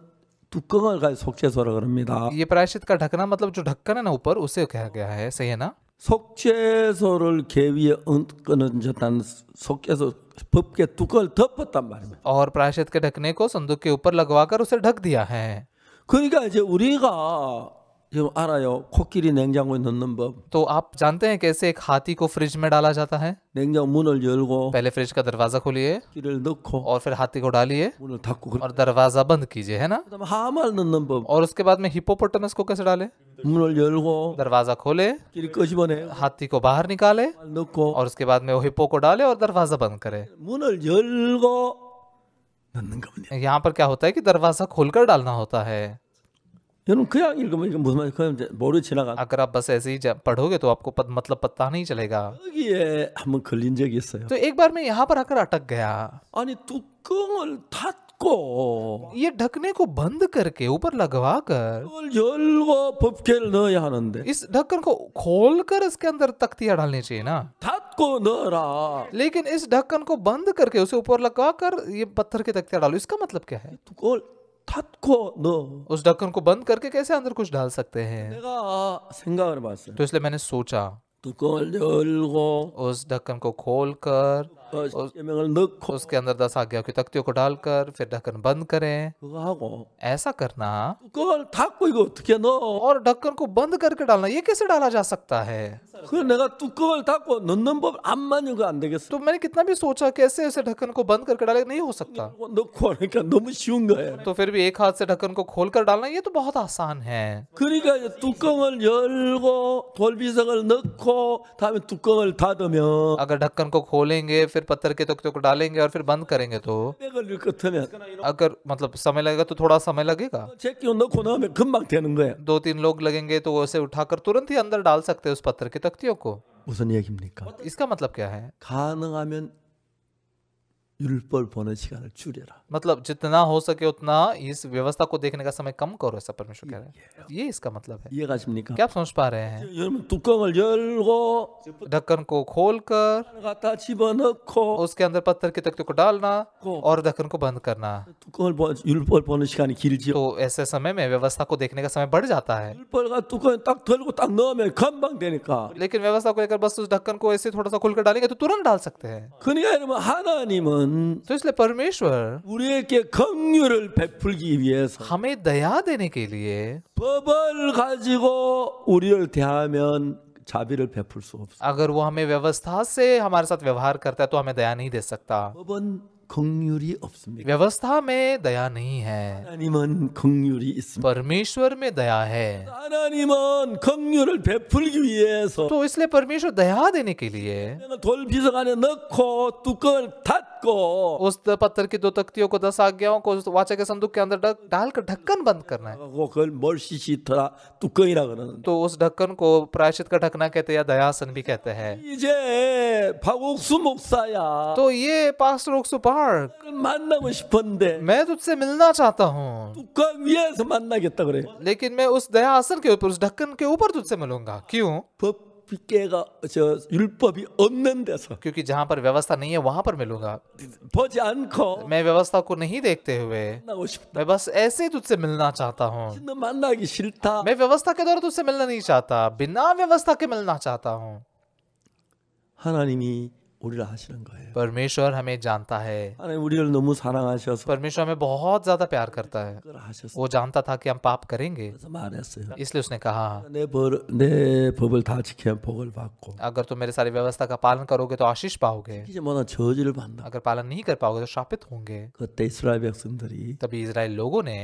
뚜껑을 가지고 속죄소라 그럽니다. ये प्रायश्चित का ढकना मतलब जो ढक्कन है ना ऊपर उसे कहा गया है, सही है ना। 속죄소를 궤 위에 얹었다는 속죄소 법궤 뚜껑을 덮었단 말입니다. और प्रायश्चित के ढकने को संदूक के ऊपर लगवाकर उसे ढक दिया है। 그러니까 이제 우리가 지금 알아요. 코끼리 냉장고에 넣는 법. तो आप जानते हैं कैसे एक हाथी को फ्रिज में डाला जाता है? 냉장고 문을 열고 पहले फ्रिज का दरवाजा खोलिए 끼를 넣고 और फिर हाथी को डालिए 문을 닫고 और दरवाजा बंद कीजिए, है ना। 그다음에 하마를 넣는 법. और उसके बाद में हिपोपोटामस को कैसे डाले? 문을 열고 दरवाजा खोले, 끼를 끄집어내 हाथी को बाहर निकाले 넣고 और उसके बाद में वो हिप्पो को डाले और दरवाजा बंद करे। 문을 열고 넣는 겁니다. यहाँ पर क्या होता है कि दरवाजा खोलकर डालना होता है। 여러분 그냥 읽으면 이게 무슨 말인지 그냥 이제 모르고 지나가. अगर आप बस ऐसे ही पढ़ोगे तो आपको मतलब पता नहीं चलेगा। 여기에 한번 걸린 적이 있어요. तो एक बार मैं यहाँ पर आकर अटक गया। 아니 뚜껑을 닫고 ये ढकने को बंद करके ऊपर लगवा कर 그걸 열고 법궤를 넣어야 하는데 इस ढक्कन को खोलकर इसके अंदर तख्तियां डालनी चाहिए ना, 닫고 넣어라. लेकिन इस ढक्कन को बंद करके उसे ऊपर लगा कर ये पत्थर की तख्तियां डालो। इसका मतलब क्या है? 뚜껑을 닫고 넣어. उस ढक्कन को बंद करके कैसे अंदर कुछ डाल सकते हैं? 내가 생각을 해봤어요. तो इसलिए मैंने सोचा 뚜껑을 열고 उस ढक्कन को खोलकर 십계명을 넣고 उसके अंदर 10 आज्ञाओं की तख्तियों को डालकर फिर ढक्कन बंद करें। 그거 하고 ऐसा करना 뚜껑을 닫고 이거 어떻게 넣어? और ढक्कन को बंद करके डालना, ये कैसे डाला जा सकता है? 그래 내가 뚜껑을 닫고 넣는 법 안 맞는 거 안 되겠어. तो मैंने कितना भी सोचा कैसे उसे ढक्कन को बंद करके डाले, नहीं हो सकता। 넣고 하니까 너무 쉬운 거예요. तो फिर भी एक हाथ से ढक्कन को खोलकर डालना ये तो बहुत आसान है। 그러니까 이제 뚜껑을 열고 돌비석을 넣고 다음에 뚜껑을 닫으면 अगर ढक्कन को खोलेंगे फिर पत्थर के तख्तों को डालेंगे और फिर बंद करेंगे तो 내 걸릴 것 같으면 अगर मतलब समय लगेगा तो थोड़ा समय लगेगा। 제끼고 넣고 나오면 금방 되는 거예요. 2-3 लोग लगेंगे तो उसे उठाकर तुरंत ही अंदर डाल सकते हैं उस पत्थर की तख्तियों को। 무슨 얘기입니까? इसका मतलब क्या है? 가능하면 율법 보는 시간을 줄여라. मतलब जितना हो सके उतना इस व्यवस्था को देखने का समय कम करो, ऐसा परमेश्वर कह रहे हैं। ये इसका मतलब है। 이해가십니까? क्या आप समझ पा रहे हैं? 여러분 뚜껑을 열고 ढक्कन को खोलकर 갖다 집어넣고 उसके अंदर पत्थर की तख्तियों को डालना और ढक्कन को बंद करना, 율법 보는 시간이 길지요. तो ऐसे समय में व्यवस्था को देखने का समय बढ़ जाता है। 율법과 뚜껑을 딱 털고 딱 넣으면 금방 되니까. लेकिन व्यवस्था को लेकर बस उस ढक्कन को ऐसे थोड़ा सा खोलकर डालेंगे तो तुरंत डाल सकते हैं। 그러니까 여러분 하나님은 तो इसलिए परमेश्वर 우리에게 긍휼을 베풀기 위해서 हमें दया देने के लिए 법을 가지고 우리를 대하면 자비를 베풀 수 없어. अगर वो हमें व्यवस्था से हमारे साथ व्यवहार करता है तो हमें दया नहीं दे सकता। 법은 긍휼이 없습니다. व्यवस्था में दया नहीं है, 하나님은 긍휼이 있습니다. परमेश्वर में दया है। 하나님은 긍휼을 베풀기 위해서 तो इसलिए परमेश्वर दया देने के लिए 돌비석 안에 넣고 뚜껑을 닫고 닫고 उस पत्थर की 2 तख्तियों को 10 आज्ञाओं को उस वाचा के संदूक के अंदर डालकर ढक्कन बंद करना है। 하고 그걸 멀시시터라 뚜껑이라 그러는데 तो उस ढक्कन को प्रायश्चित का ढकना कहते हैं या दयासन भी कहते हैं। 이제 박옥수 목사야 तो ये पास्टर ओक्सू पार्क, 만나고 싶은데 मैं तुझसे मिलना चाहता हूँ, 뚜껑 위에서 만나겠다 그래. लेकिन मैं उस दयासन के ऊपर, उस ढक्कन के ऊपर तुझसे मिलूंगा। क्यों? 법계가 저 율법이 없는 데서 क्योंकि जहाँ पर व्यवस्था नहीं है वहां पर मिलूंगा। 보지 않고 मैं व्यवस्था को नहीं देखते हुए, 만나고 싶다. मैं बस ऐसे ही तुझसे मिलना चाहता हूँ। 너 만나기 싫다. मैं व्यवस्था के द्वारा तुझसे मिलना नहीं चाहता, बिना व्यवस्था के मिलना चाहता हूँ। 하나님이 우리를 아시는 거예요. परमेश्वर हमें जानता है, 하나님 우리를 너무 사랑하셔서 परमेश्वर हमें बहुत ज्यादा प्यार करता है। 그걸 하셨어요. वो जानता था कि हम पाप करेंगे, 그래서 말했어요. इसलिए उसने कहा, 내 법을 다 지키면 복을 받고 अगर तुम मेरे सारी व्यवस्था का पालन करोगे तो आशीष पाओगे, 이제 뭐나 저주를 받는다. अगर पालन नहीं कर पाओगे तो शापित होंगे। 그때 इ스라엘 백성들이 तभी इजराइल लोगों ने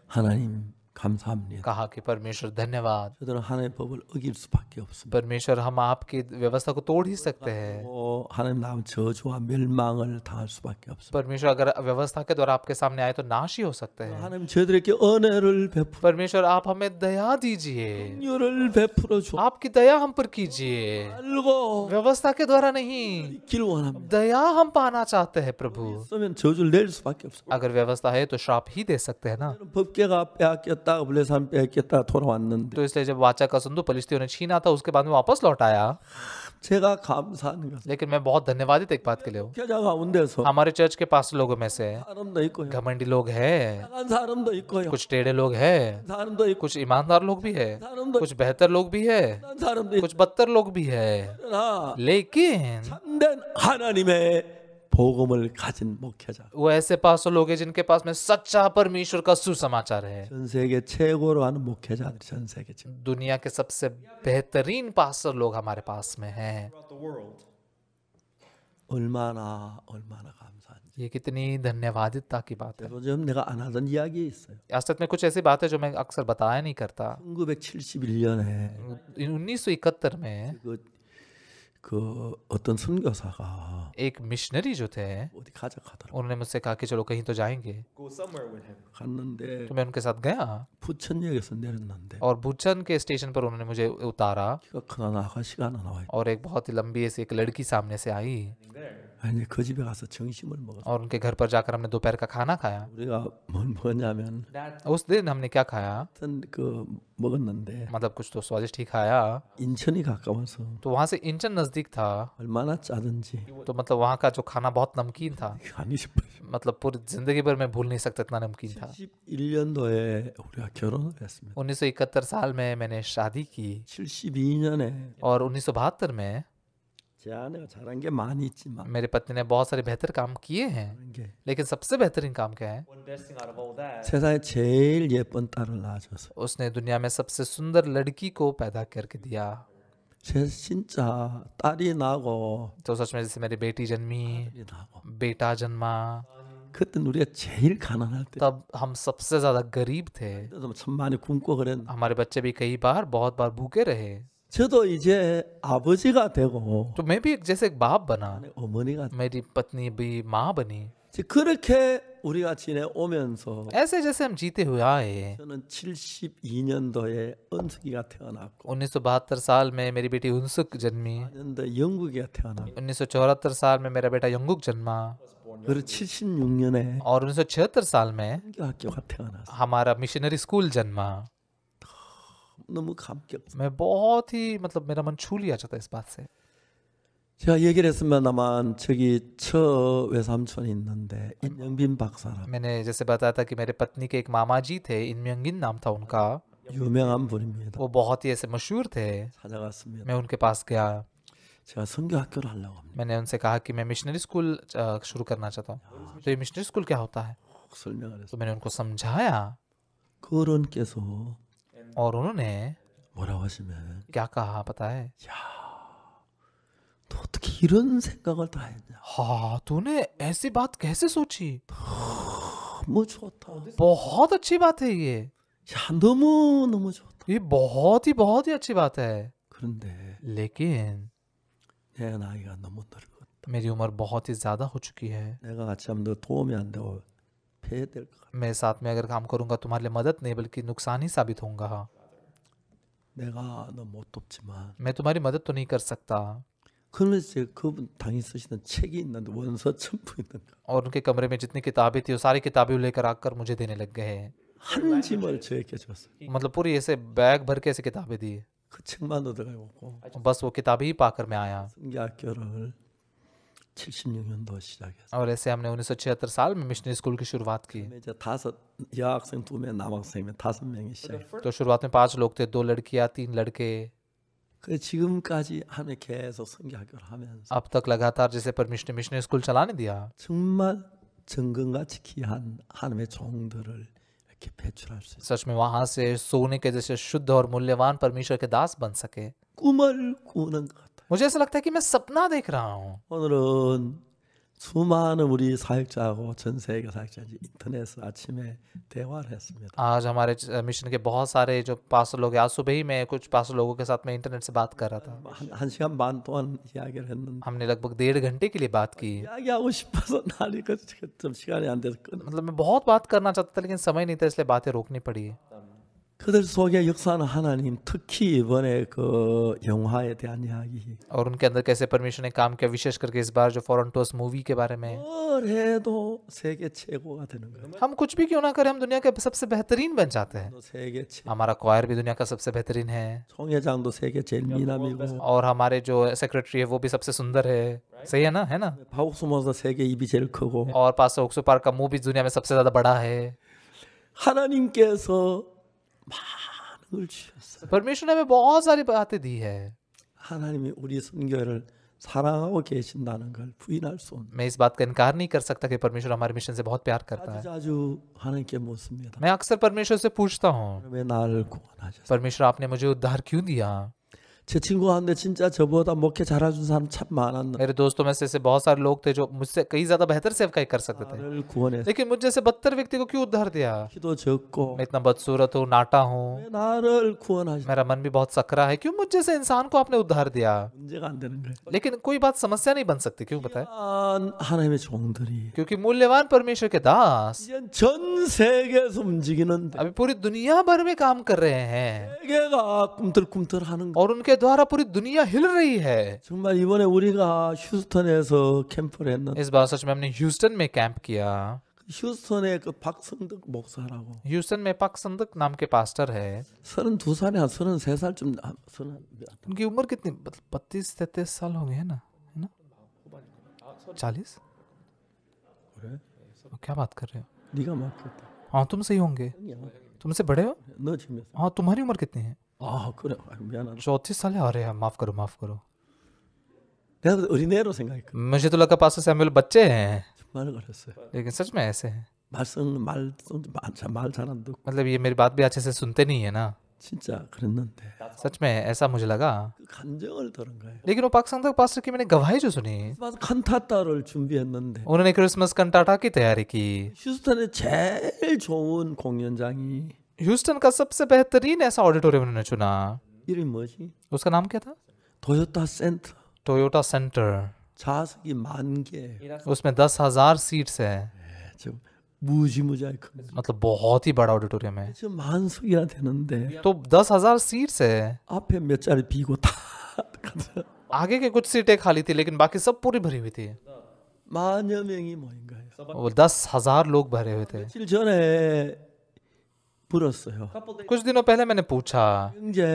하나님 감사합니다. कहा कि परमेश्वर धन्यवाद, 저들은 하나님의 법을 어길 수밖에 없습니다. परमेश्वर हम आपकी व्यवस्था को तोड़ ही सकते हैं। 하나님 나온 저주와 멸망을 당할 수밖에 없습니다. परमेश्वर अगर व्यवस्था के द्वारा आपके सामने आए तो नाश ही हो सकते हैं। 하나님 저들에게 은혜를 베풀어 परमेश्वर आप हमें दया दीजिए, 긍휼을 베풀어 줘. आपकी दया हम पर कीजिए, 알고 व्यवस्था के द्वारा नहीं, 길 원합니다. दया हम पाना चाहते हैं प्रभु। 쓰면 저주를 낼 수밖에 없습니다. अगर व्यवस्था है तो श्राप ही दे सकते हैं ना। 법계가 빼앗겼다, 블레산 빼앗겼다 돌아왔는데 तो इसलिए जब वाचा का संदूक फलिस्तियों ने छीना था, उसके बाद में वापस लौट आया। 제가 감사한 것은 लेकिन मैं बहुत धन्यवादित एक बात के लिए हूँ, 목회자 가운데서 हमारे चर्च के पास लोगों में से 사람도 있고요, घमंडी लोग हैं, 착한 사람도 있고요, कुछ टेढ़े लोग हैं, 사람도 있고, कुछ ईमानदार लोग भी है, 사람도 कुछ बेहतर लोग भी है, 착한 사람도 있고, कुछ बदतर लोग भी है। 그러나 लेकिन 참된 하나님의 복음을 가진 목회자, वो ऐसे पास्टर लोग हैं जिनके पास में सच्चा परमेश्वर का सुसमाचार है। 전 세계 최고로 하는 목회자들이 전 세계 지금 दुनिया के सबसे बेहतरीन पास्टर लोग हमारे पास में हैं। 얼마나 감사한지. ये कितनी धन्यवादितता की बात है। 요즘 내가 안 하던 이야기 있어요. असल में कुछ ऐसी बात है जो मैं अक्सर बताया नहीं करता। 1971년에 1971 में 그 어떤 선교사가 एक मिशनरी जो थे, 어디 가자 하더라고. उन्होंने मुझसे कहा कि चलो कहीं तो जाएंगे। 갔는데 तो मैं उनके साथ गया 부천역에서 내렸는데 और बुचन के स्टेशन पर उन्होंने मुझे उतारा 키가 큰 아가씨가 하나 나와요. और एक बहुत ही लंबी ऐसी एक लड़की सामने से आई 이제 그 집에 가서 점심을 먹었어. और उनके घर पर जाकर हमने दोपहर का खाना खाया। 우리가 뭘 먹었냐면 उस दिन हमने क्या खाया, 어떤 그 먹었는데 मतलब कुछ तो स्वादिष्ट ही खाया। 인천이 가까워서 तो वहाँ से इंचन नज़दीक था, 얼마나 짜든지 तो मतलब वहाँ का जो खाना बहुत नमकीन था, 가니 싶어요. मतलब पूरी जिंदगी भर मैं भूल नहीं सकता इतना नमकीन था। 71년도에 우리가 결혼을 했습니다. 1971 साल में मैंने शादी की 72년에 और 1972 में 제 아내가 잘한 게 많이 있지만 मेरे पत्नी ने बहुत सारे बेहतर काम किए हैं, 그런 게 लेकिन सबसे बेहतरीन काम क्या है, 세상에 제일 예쁜 딸을 낳아줘서 उसने दुनिया में सबसे सुंदर लड़की को पैदा करके दिया। 제 진짜 딸이 나고 तो सच में जैसे मेरी बेटी जन्मी, 딸이 나고 बेटा जन्मा, 그때 우리가 제일 가난할 때 तब हम सबसे ज्यादा गरीब थे। 그때도 참 많이 굶고 그랬는데 हमारे बच्चे भी कई बार बहुत बार भूखे रहे। 저도 이제 아버지가 되고 तो मैं भी जैसे एक बाप बना, 어머니가 मेरी पत्नी भी माँ बनी। 이제 그렇게 우리가 지내오면서 ऐसे जैसे हम जीते हुए आए। 저는 72년도에 은숙이가 태어났고 1972 साल में मेरी बेटी उनसुक जन्मी, 4년도에 영국이가 태어났고 1974 साल में मेरा बेटा यंगुक जन्मा 그리고 76년에 और 1976 साल में 학교가 태어났어. हमारा मिशनरी स्कूल जन्मा। 너무 감격. मैं बहुत ही मतलब मेरा मन छू लिया जाता है इस बात से। 제가 얘기를 했습니다만 저기 처 외삼촌이 있는데 임영빈 박사라 मैंने जैसे बताया था कि मेरे पत्नी के एक मामा जी थे, इनम्यंगिन नाम था उनका। 유명한 분입니다. वो बहुत ही ऐसे मशहूर थे। 찾아갔습니다. मैं उनके पास गया, 제가 선교 학교를 하려고 합니다. मैंने उनसे कहा कि मैं मिशनरी स्कूल शुरू करना चाहता हूँ। तो ये मिशनरी स्कूल क्या होता है? 꼭 설명을 했어요. तो मैंने उनको समझाया 그런께서 और उन्होंने 뭐라고 하시면 क्या कहा पता है? 너 어떻게 이런 생각을 다 했냐? हाँ, तूने ऐसी बात कैसे सोची? 너무 좋다. बहुत अच्छी बात है ये 너무 좋다. ये बहुत ही अच्छी बात है। 그런데 लेकिन 내 나이가 너무 늙었다. मेरी उम्र बहुत ही ज़्यादा हो चुकी है, 내가 같이 하면 너 도움이 안 되고 폐해될 것 같아. मैं साथ में अगर काम करूँगा तुम्हारे लिए मदद नहीं बल्कि नुकसान ही साबित होऊंगा। 내가 너 못 돕지만. मैं तुम्हारी मदद तो नहीं कर सकता। 그러면서 그분 당이 쓰시는 책이 있는데 원서 전부 있는 거. और उनके कमरे में जितनी किताबें थी वो सारी किताबें लेकर आकर मुझे देने लग गए। 한 짐을 저에게 줬어요. मतलब पूरी ऐसे बैग भर के ऐसे किताबें दी, 그 책만 얻어가고 오고 बस वो किताबें ही पाकर मैं आया। 성경학교를 76년도 시작했어요. और ऐसे हमने 1976 साल में मिशनरी स्कूल की शुरुआत की। 이제 5 여학생 2명 남학생이면 5명이 시작. तो शुरुआत में 5 लोग थे, 2 लड़कियां 3 लड़के। 그 지금까지 하면 계속 성경학교를 하면서 अब तक लगातार जैसे परमिशन मिशनरी स्कूल चलाने दिया, 정말 정금같이 귀한 하나님의 종들을 이렇게 배출할 수 있어요. सच में वहां से सोने के जैसे शुद्ध और मूल्यवान परमेश्वर के दास बन सके। 꿈을 꾸는 것 같아요. मुझे ऐसा लगता है कि मैं सपना देख रहा हूँ। 오늘은 수많은 우리 사역자하고 전 세계 사역자 인터넷에서 아침에 대화를 했습니다. आज हमारे मिशन के बहुत सारे जो पास्टर लोग हैं, आज सुबह ही मैं कुछ पास्टर लोगों के साथ में इंटरनेट से बात कर रहा था। 한 시간 반 동안 이야기를 했는데 हमने लगभग 1.5 घंटे के लिए बात की। 이야기하고 싶어서 날이 좀 시간이 안 돼서 मतलब मैं बहुत बात करना चाहता था लेकिन समय नहीं था, इसलिए बातें रोकनी पड़ी। 그들 속에 역사하는 하나님, 특히 이번에 그 영화에 대한 이야기. और उनके अंदर कैसे परमेश्वर ने काम किया, विशेष करके इस बार जो फॉरेन टूर्स मूवी के बारे में। 뭘 해도 세계 최고가 되는 거예요. हम कुछ भी क्यों ना करें, हम दुनिया के सबसे बेहतरीन बन जाते हैं। 또 세계 최. हमारा क्वायर भी दुनिया का सबसे बेहतरीन है, 총회장도 세계 제일 미남이고. और हमारे जो सेक्रेटरी है वो भी सबसे सुंदर है। सही है ना, है ना? 박옥수 목사 세계 입이 제일 크고. और पास्टर ओक्सू पार्क का मुंह भी दुनिया में सबसे ज्यादा बड़ा है। 하나님께서 많은 걸 주셨어요. परमेश्वर ने हमें बहुत सारी बातें दी है। 하나님이 우리 선교회를 사랑하고 계신다는 걸 부인할 수 없는. मैं इस बात का इनकार नहीं कर सकता कि परमेश्वर हमारे मिशन से बहुत प्यार करता है। 자주 하나님께 묻습니다. मैं अक्सर परमेश्वर से पूछता हूँ, 왜 나를 구원하셨어요? परमेश्वर आपने मुझे उद्धार क्यों दिया? 제 친구한테 진짜 저보다 목회 잘해준 사람 참 많았는데 मेरे दोस्तों में से ऐसे बहुत सारे लोग थे जो मुझसे कई ज्यादा बेहतर सेवकाई कर सकते थे, 나를 구원했어요. लेकिन मुझ जैसे बदतर व्यक्ति को क्यों उद्धार दिया? 키도 적고 मैं इतना बदसूरत हूँ, नाटा हूँ, 왜 나를 구원하셨어요? मेरा मन भी बहुत सकरा है, क्यों मुझ जैसे इंसान को आपने उद्धार दिया? 문제가 안 되는 거예요. लेकिन कोई बात समस्या नहीं बन सकती, क्यों बताए? 하나님의 종들이 क्योंकि मूल्यवान परमेश्वर के दास 이제 전 세계에서 움직이는데 अभी पूरी दुनिया भर में काम कर रहे हैं 세계가 꿈틀꿈틀하는 거. और उनके द्वारा पूरी दुनिया हिल रही है। 정말 이번에 우리가 휴스턴에서 캠프를 했는데 इस बार सच में हमने ह्यूस्टन में कैंप किया। 휴스턴의 그 박성덕 목사라고 ह्यूस्टन में पाक संदक नाम के पास्टर है। 32살이 한 33살쯤 उनकी उम्र कितनी, 32-33 साल होंगे, है ना? 40? 그래? क्या बात कर रहे हो? 네가 맞겠다. हाँ तुम सही होंगे, तुमसे बड़े हो। 너 지금 몇 살? हाँ तुम्हारी उम्र कितनी है? 아 그래. 아이고, 미안하다. 34 साल है। अरे माफ करो, माफ करो। 내가 어린애로 생각했거든. मुझे तो लगा पास्टर सैमुअल बच्चे हैं, 정말 그랬어요. लेकिन सच में ऐसे हैं। 말 잘 안 듣고 मतलब ये मेरी बात भी अच्छे से सुनते नहीं है ना। 진짜 그랬는데 सच में ऐसा मुझे लगा। 그 간증을 들은 거예요. लेकिन वो पाक संदक पास्टर की मैंने गवाही जो सुनी, 칸타타를 준비했는데 उन्होंने क्रिसमस कंटाटा की तैयारी की। 휴스턴의 제일 좋은 공연장이 ह्यूस्टन का सबसे बेहतरीन ऐसा ऑडिटोरियम उन्होंने चुना। 이름이 뭐지? उसका नाम क्या था? 도요타 센터. Toyota centre. 좌석이 10,000개. उसमें 10,000 सीट्स है, 좀 무지무지하게 큰. मतलब बहुत ही बड़ा ऑडिटोरियम है। 지금 만석이나 되는데 तो 10,000 सीट्स है, 앞에 몇 자리 비고 다 आगे के कुछ सीटें खाली थी लेकिन बाकी सब पूरी भरी हुई थी। 만여 명이 모인 거예요. वो 10,000 लोग भरे हुए थे। 며칠 전에 물었어요. कुछ दिनों पहले मैंने पूछा, 형제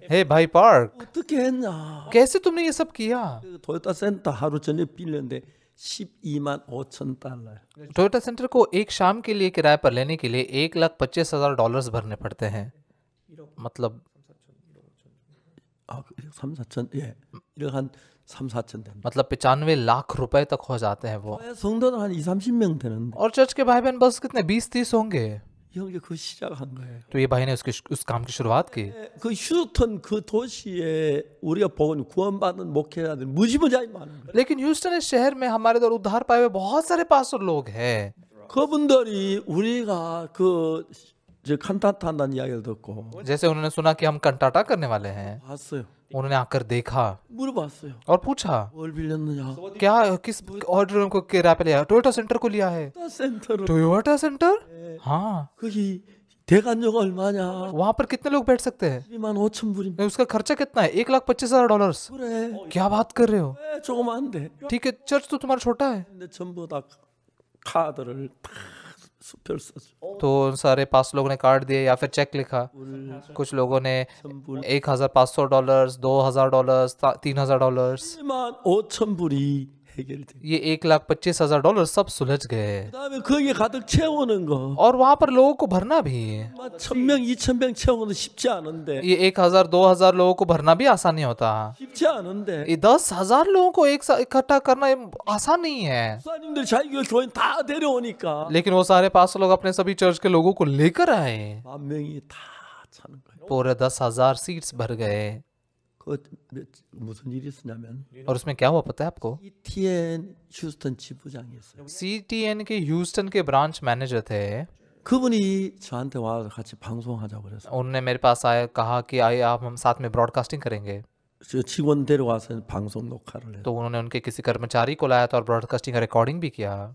हे भाई पार्क, 어떻게 했냐? कैसे तुमने ये सब किया? 그 도요타 센터 하루 저녁 빌렸는데 12만 5천 달러. टोयोटा सेंटर को एक शाम के लिए किराए पर लेने के लिए $1,25,000 भरने पड़ते हैं। मतलब 3, 4천 예. 이렇게 한 3, 4천 됩니다. मतलब 95 लाख रुपए तक हो जाते हैं वो। 성도는 한 2, 30명 되는데 और चर्च के भाई बहन बस कितने 20-30 होंगे। 형제 그 시작한 거예요. तो ये भाई ने उस काम की शुरुआत की। 그 휴스턴 그 도시에 우리가 본 구원받은 목회자들 무지무지하게 많은 거예요. लेकिन ह्यूस्टन इस शहर में हमारे द्वारा उद्धार पाए हुए बहुत सारे पास्टर लोग हैं। 그분들이 우리가 그 저 칸타타 한다는 이야기를 듣고 जैसे उन्होंने सुना कि हम कंटाटा करने वाले हैं, 봤어요. उन्होंने आकर देखा 물어봤어요. और पूछा 뭘 빌렸느냐? क्या किस ऑर्डर को किराए पे लिया? टोयोटा सेंटर को लिया है। 센터를 टोयोटा सेंटर? हाँ। 거기 대관료가 얼마냐? वहां पर कितने लोग बैठ सकते हैं? 25,000불입니다. उसका खर्चा कितना है? $1,25,000। 그래. क्या बात कर रहे हो? 왜 조그만데? ठीक है, चर्च तो तुम्हारा छोटा है। 근데 전부 다 카드를 다 수표를 썼죠. तो उन सारे 5 लोगों ने कार्ड दिए या फिर चेक लिखा। कुछ लोगों ने $1,000불. $1,500, $2,000, $3,000। 25,000불이 해결돼. ये $1,25,000 सब सुलझ गए। 그다음에 거기에 가득 채우는 거. और वहां पर लोगों को भरना भी। 1,000명, 2,000명 채우는 거 쉽지 않은데. ये 1,000, 2,000 लोगों को भरना भी आसान नहीं होता। 쉽지 않은데. ये 10,000 लोगों को एक साथ इकट्ठा करना ये आसान नहीं है। 목사님들 자기 교인 다 데려오니까 लेकिन वो सारे 500 लोग अपने सभी चर्च के लोगों को लेकर आए। 10,000명이 다 차는 거예요. पूरे 10,000 सीट्स भर गए। 그 무슨 일이 있었냐면 और उसमें क्या हुआ पता है आपको? ETN 휴스턴 지부장이었어요. CTN के ह्यूस्टन के ब्रांच मैनेजर थे। 그분이 저한테 와서 같이 방송하자고 그랬어요. उन्होंने मेरे पास आया, कहा कि आइए आप हम साथ में ब्रॉडकास्टिंग करेंगे। 저 직원 데려와서 방송 녹화를 해요. तो उन्होंने उनके किसी कर्मचारी को लाया था और ब्रॉडकास्टिंग का रिकॉर्डिंग भी किया।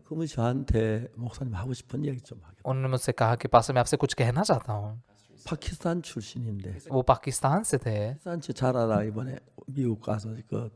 그분이 저한테 목사님 하고 싶은 얘기 좀 하겠다. उन्होंने मुझसे कहा कि पास्टर मैं आपसे कुछ कहना चाहता हूँ। 파키스탄 출신인데 वो पाकिस्तान से थे। 파키스탄 자라다 이번에 미국 가서 그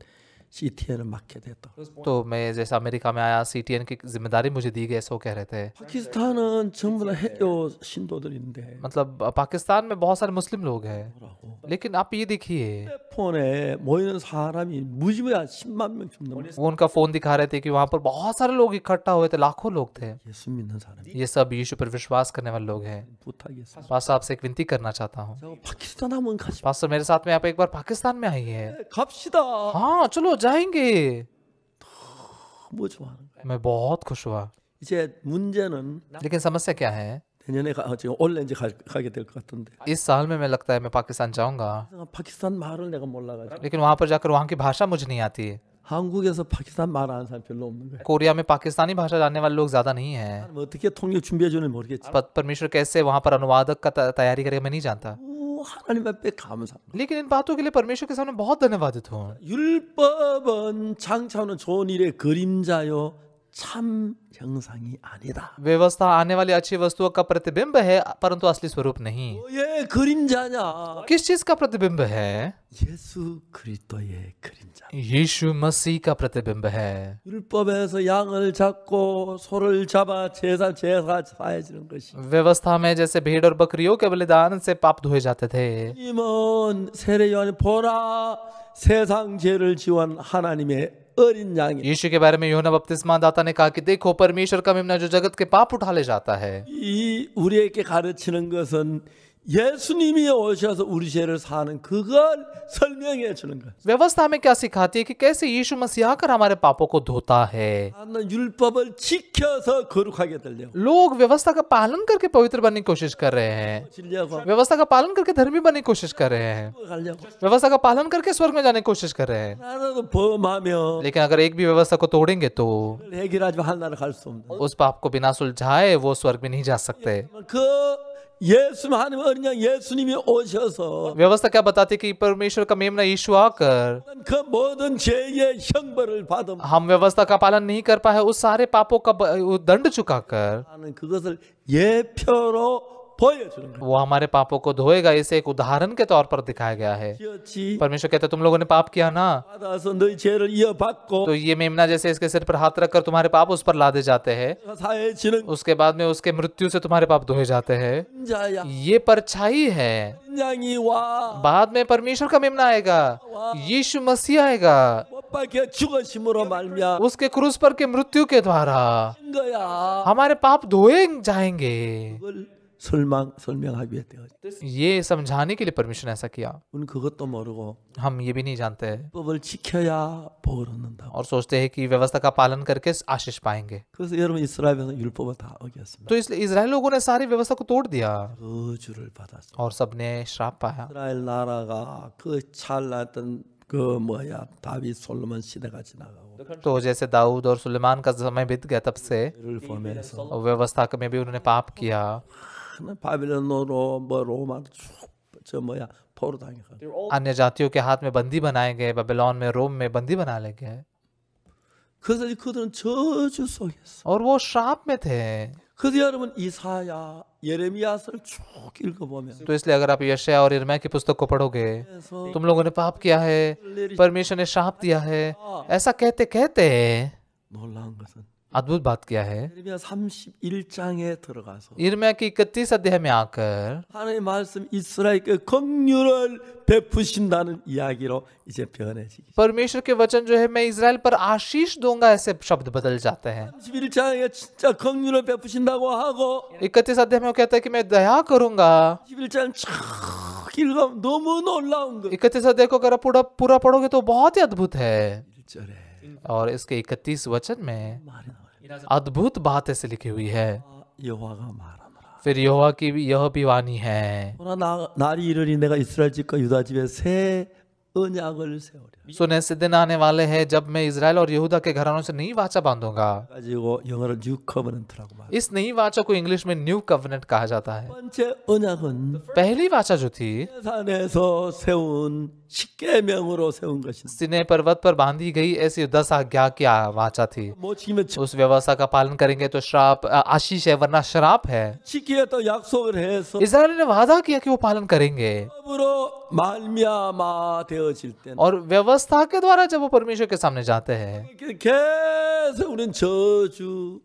CTN을 맡게 됐다. तो मैं जैसे अमेरिका में आया, CTN की जिम्मेदारी मुझे दी गई, ऐसा वो कह रहे थे। 파키스탄은 전부 다 해교 신도들인데 मतलब पाकिस्तान में बहुत सारे मुस्लिम लोग हैं, 뭐라고? लेकिन आप ये देखिए 폰에 모이는 사람이 무지무지한 10만 명쯤 넘는 वो उनका फोन दिखा रहे थे कि वहां पर बहुत सारे लोग इकट्ठा हुए थे, लाखों लोग थे। 예수 믿는 사람이 ये सब यीशु पर विश्वास करने वाले लोग हैं। 부탁했어요. पास्टर आपसे एक विनती करना चाहता हूँ। 저 파키스탄 한번 가시. पास्टर मेरे साथ में आप एक बार पाकिस्तान में आइए। 갑시다. हाँ चलो जाएंगे। 뭐 좋아하는 거야. मैं बहुत खुश हुआ। 이제 문제는 लेकिन समस्या क्या है? 내년에 지금 올해 이제 가게 될 것 같은데. इस साल में मैं लगता है मैं पाकिस्तान जाऊंगा, 파키스탄 말을 내가 몰라가지고 लेकिन वहां पर जाकर वहां की भाषा मुझे नहीं आती। 한국에서 파키스탄 말 아는 사람 별로 없는 거야. कोरिया में पाकिस्तानी भाषा जानने वाले लोग ज्यादा नहीं है। 나는 어떻게 통역 준비해 주는지 모르겠지. परमेश्वर कैसे वहां पर अनुवादक का तैयारी करेगा मैं नहीं जानता, 하나님 앞에 감사. लेकिन इन बातों के लिए परमेश्वर के सामने बहुत धन्यवादित हूँ। 율법은 장차오는 좋은 일의 그림자요 참 형상이 아니다. व्यवस्था आने वाली अच्छी वस्तुओं का प्रतिबिंब है, परंतु असली स्वरूप नहीं। 뭐의 그림자냐? किस चीज का प्रतिबिंब है? 예수 그리스도의 그림자. यीशु मसीह का प्रतिबिंब है। 율법에서 양을 잡고 소를 잡아 제사 사해지는 것이. व्यवस्था में जैसे भेड़ और बकरियों के बलिदान से पाप धोए जाते थे। 님은 세례 요한이 보라 세상 죄를 지원 하나님의 어린 양이. यीशु के बारे में यूहन्ना बपतिस्मा दाता ने कहा कि देखो परमेश्वर का मेमना जो जगत के पाप उठा ले जाता है। 이 우리에게 가르치는 것은 예수님이 오셔서 우리 죄를 사는 그걸 설명해 주는 것. व्यवस्था में क्या सिखाती है कि कैसे यीशु मसीह आकर हमारे पापों को धोता है। 나는 율법을 지켜서 거룩하게 되려고. लोग व्यवस्था का पालन करके पवित्र बनने की कोशिश कर रहे हैं, 지려고 व्यवस्था का पालन करके धर्मी बनने की कोशिश कर रहे हैं, 가려고. व्यवस्था का पालन करके स्वर्ग में जाने की कोशिश कर रहे हैं। 하나도 범하면 लेकिन अगर एक भी व्यवस्था को तोड़ेंगे तो 해결하지 하나를 갈 수 없는. उस पाप को बिना सुलझाए वो स्वर्ग में नहीं जा सकते। 그 예수 하나님 어린 양 예수님이 오셔서 व्यवस्था क्या बताती है कि परमेश्वर का मेमना यीशु आकर 그 모든 죄의 형벌을 받음. हम व्यवस्था का पालन नहीं कर पाए उस सारे पापों का दंड चुकाकर 하는 그것을 예표로 보여주는 거예요. वो हमारे पापों को धोएगा। इसे एक उदाहरण के तौर पर दिखाया गया है। 지었지 परमेश्वर कहते तुम लोगों ने पाप किया ना, 받아서 너희 죄를 이어받고 तो ये मेमना जैसे इसके सिर पर हाथ रखकर तुम्हारे पाप उस पर लादे जाते हैं, 사해지는 उसके बाद में उसके मृत्यु से तुम्हारे पाप धोए जाते हैं। 자야. ये परछाई है। 양이 와 बाद में परमेश्वर का मेमना आएगा, यीशु मसीह आएगा, 못 박혀 죽으심으로 말미암아 उसके क्रूस पर के मृत्यु के द्वारा 거야. हमारे पाप धोए जाएंगे। 그걸 설명하기 위해 되었지. ये समझाने के लिए परमेश्वर ने ऐसा किया। 우리는 그것도 모르고 हम ये भी नहीं जानते 법을 지켜야 복을 얻는다. और सोचते हैं कि व्यवस्था का पालन करके आशीष पाएंगे। 그래서 여러분 이스라엘에서 율법을 다 어겼습니다. तो इसलिए इजराइल लोगों ने सारी व्यवस्था को तोड़ दिया 저주를 받았어. और सबने श्राप पाया। 이스라엘 나라가 그 찰나했던 그 뭐야 다윗 솔로몬 시대가 지나가고 तो जैसे दाऊद और सुलेमान का समय बीत गया, तब से 를 보면서 व्यवस्था में भी उन्होंने पाप किया। 바빌론으로 뭐 로마 저 뭐야 포로 당해가. अन्य जातियों के हाथ में बंदी बनाए गए, बेबीलोन में, रोम में बंदी बना ले गए, 그래서 그들은 저주 속이었어. और वो श्राप में थे। 그래서 여러분 이사야, 예레미야서를 쭉 읽어보면 तो इसलिए अगर आप यशायाह और यिर्मयाह की पुस्तक को पढ़ोगे, तुम लोगों ने पाप किया है, परमेश्वर ने श्राप दिया है, ऐसा कहते कहते 놀라운 것은 अद्भुत बात क्या है, 예레미야 31장에 들어가서 यिर्मयाह की 31 अध्याय में आकर 하나님의 말씀 이스라엘께 긍휼을 베푸신다는 이야기로 이제 변해지기. परमेश्वर के वचन जो है मैं इजराइल पर आशीष दूंगा, ऐसे शब्द बदल जाते हैं। 31장에 진짜 긍휼을 베푸신다고 하고 31 अध्याय में वो कहता है कि मैं दया करूंगा। 31장 쫙 읽으면 너무 놀라운 거. 31 अध्याय को अगर आप पूरा पढ़ोगे तो बहुत ही अद्भुत है। 1절에 और इसके 31 वचन में 말이 나와요. अद्भुत बात ऐसे लिखी हुई है। 여호와가 말하노라. फिर यहोवा की भी यह भी वाणी है, 그러나 날이 이르니 내가 이스라엘 집과 유다 집에 새 언약을 세우랴. सुन ऐसे दिन आने वाले हैं जब मैं इजराइल और यहूदा के घरानों से नई वाचा बांधूंगा। 가지고 영어로 뉴 커버넌트라고 말해요. इस नई वाचा को इंग्लिश में न्यू कवेनेंट कहा जाता है। 첫 번째 언약은 पहली वाचा जो थी 산에서 세운 십계명으로 세운 것인데 सिने पर्वत पर बांधी गई ऐसी 10 आज्ञा की वाचा थी। 못 지키면 उस व्यवस्था का पालन करेंगे तो श्राप आशीष है, वरना श्राप है। 지키겠다고 약속을 해서 इजराइल ने वादा किया कि वो पालन करेंगे, 법으로 말미암아 되어질 때는 और व्यवस्था के द्वारा जब वो परमेश्वर के सामने जाते हैं, 계속 우리는 저주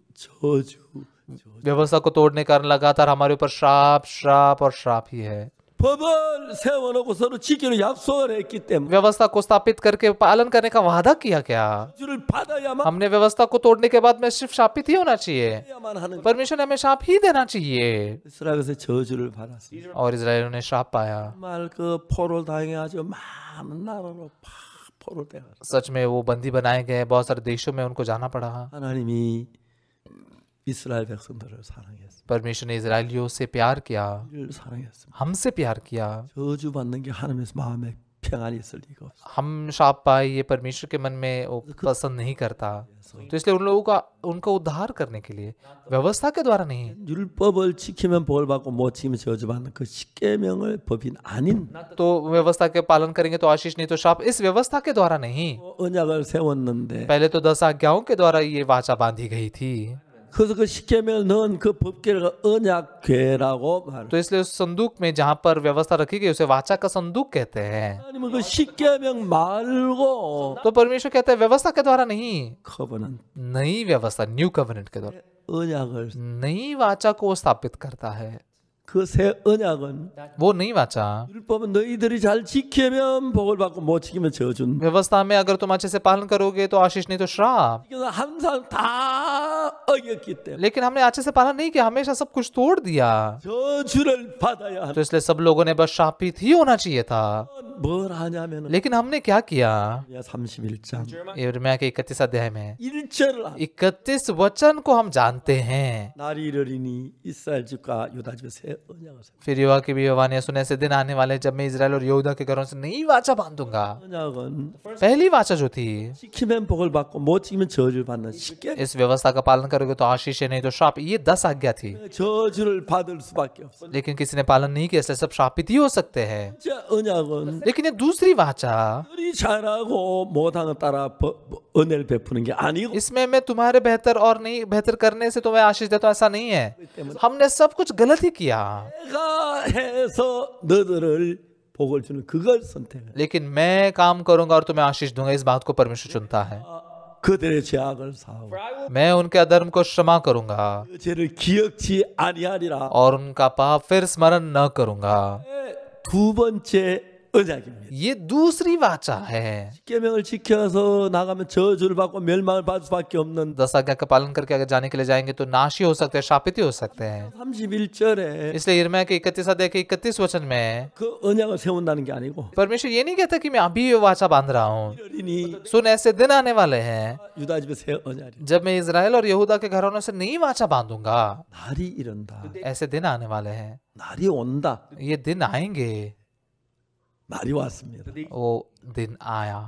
व्यवस्था को तोड़ने कारण लगातार हमारे ऊपर श्राप श्राप और श्राप ही है। 법을 세워놓고 서로 지키는 약속을 했기 때문에 व्यवस्था को स्थापित करके पालन करने का वादा किया क्या? 저주를 받아야만 हमने व्यवस्था को तोड़ने के बाद में सिर्फ शापित ही होना चाहिए, 하는 परमेश्वर ने हमें श्राप ही देना चाहिए। 이스라엘에서 저주를 받았습니다. और इजराइलियों ने श्राप पाया। 정말 그 포로를 당해가지고 많은 나라로 포로를 떼가 सच में वो बंदी बनाए गए, बहुत सारे देशों में उनको जाना पड़ा। 하나님이 이스라엘 백성들을 사랑했습니다. परमेश्वर ने इजराइलियों से प्यार किया, 우리를 사랑했습니다. हमसे प्यार किया। 저주 받는 게 하나님의 마음에 평안이 있을 리가 없어. हम श्राप पाए ये परमेश्वर के मन में वो पसंद नहीं करता, तो इसलिए उन लोगों का उनको उद्धार करने के लिए व्यवस्था के द्वारा नहीं, 율법을 지키면 벌 받고 못 지키면 저주 받는 그 십계명을 법인 아닌 तो व्यवस्था के पालन करेंगे तो आशीष, नहीं तो श्राप, इस व्यवस्था के द्वारा नहीं। 언약을 세웠는데 पहले तो 10 आज्ञाओं के द्वारा ये वाचा बांधी गई थी, 그래서 그 십계명을 넣은 그 법궤를 언약궤라고 말해요. तो इसलिए उस संदूक में जहाँ पर व्यवस्था रखी गई उसे वाचा का संदूक कहते हैं। 하나님은 그 십계명 말고 तो परमेश्वर कहते हैं व्यवस्था के द्वारा नहीं, 커버넌트 नई व्यवस्था, न्यू कवेनेंट के द्वारा, 언약을 नई वाचा को स्थापित करता है। 그 새 언약은 वो नई वाचा, 율법은 너희들이 잘 지키면 복을 받고 못 지키면 저주는 व्यवस्था में अगर तुम अच्छे से पालन करोगे तो आशीष, नहीं तो श्राप। 이건 항상 다 어겼기 때문에 लेकिन हमने अच्छे से पालन नहीं किया, हमेशा सब कुछ तोड़ दिया, 저주를 받아야 तो इसलिए सब लोगों ने बस शापित ही होना चाहिए था। 뭘 하냐면 लेकिन हमने क्या किया? 31장 यिर्मयाह के 31 अध्याय में 1절을 31 वचन को हम जानते हैं। 날이 이르리니 이스라엘 집과 유다 집에 새 언약을 세워. फिर यहोवा की भी वाणी है, सुने ऐसे दिन आने वाले जब मैं इजराइल और यहूदा के घरों से नई वाचा बांधूंगा। 언약은 पहली वाचा जो थी, 지키면 복을 받고 못 지키면 저주를 받는 십계 इस व्यवस्था का पालन करोगे तो आशीष है, नहीं तो श्राप, ये 10 आज्ञा थी। 저주를 받을 수밖에 없어. लेकिन किसी ने पालन नहीं किया, इसलिए सब शापित ही हो सकते हैं। 진짜 언약은 लेकिन ये दूसरी वाचा, 우리 잘하고 못한 것 따라 은혜를 베푸는 게 아니고 इसमें मैं तुम्हारे बेहतर और नहीं बेहतर करने से तुम्हें आशीष देता हूं, ऐसा नहीं है। हमने सब कुछ गलत ही किया, 내가 해서 너들을 복을 주는 그걸 선택해. लेकिन मैं काम करूंगा और तुम्हें आशीष दूंगा, इस बात को परमेश्वर चुनता है। 그들의 죄악을 사하고 मैं उनके अधर्म को क्षमा करूंगा 그 죄를 기억지 아니하리라. और उनका पाप फिर स्मरण न करूंगा। 두 번째 언약입니다. ये दूसरी वाचा है। 십계명을 지켜서 나가면 저주를 받고 멸망을 받을 수밖에 없는 10 आज्ञा का पालन करके अगर जाने के लिए जाएंगे तो नाशी हो सकते हैं, शापित ही हो सकते हैं। 31절에 इसलिए यिर्मयाह के 31 अध्याय के 31 वचन में 그 언약을 세운다는 게 아니고 परमेश्वर ये नहीं कहता कि मैं अभी ये वाचा बांध रहा हूँ। 이르리니 सुन ऐसे दिन आने वाले हैं 유다 집에 새 언약이 जब मैं इजराइल और यहूदा के घरानों से नई वाचा बांधूंगा। 날이 이른다. ऐसे दिन आने वाले हैं, 날이 온다. ये दिन आएंगे। 날이 왔습니다. वो दिन आया।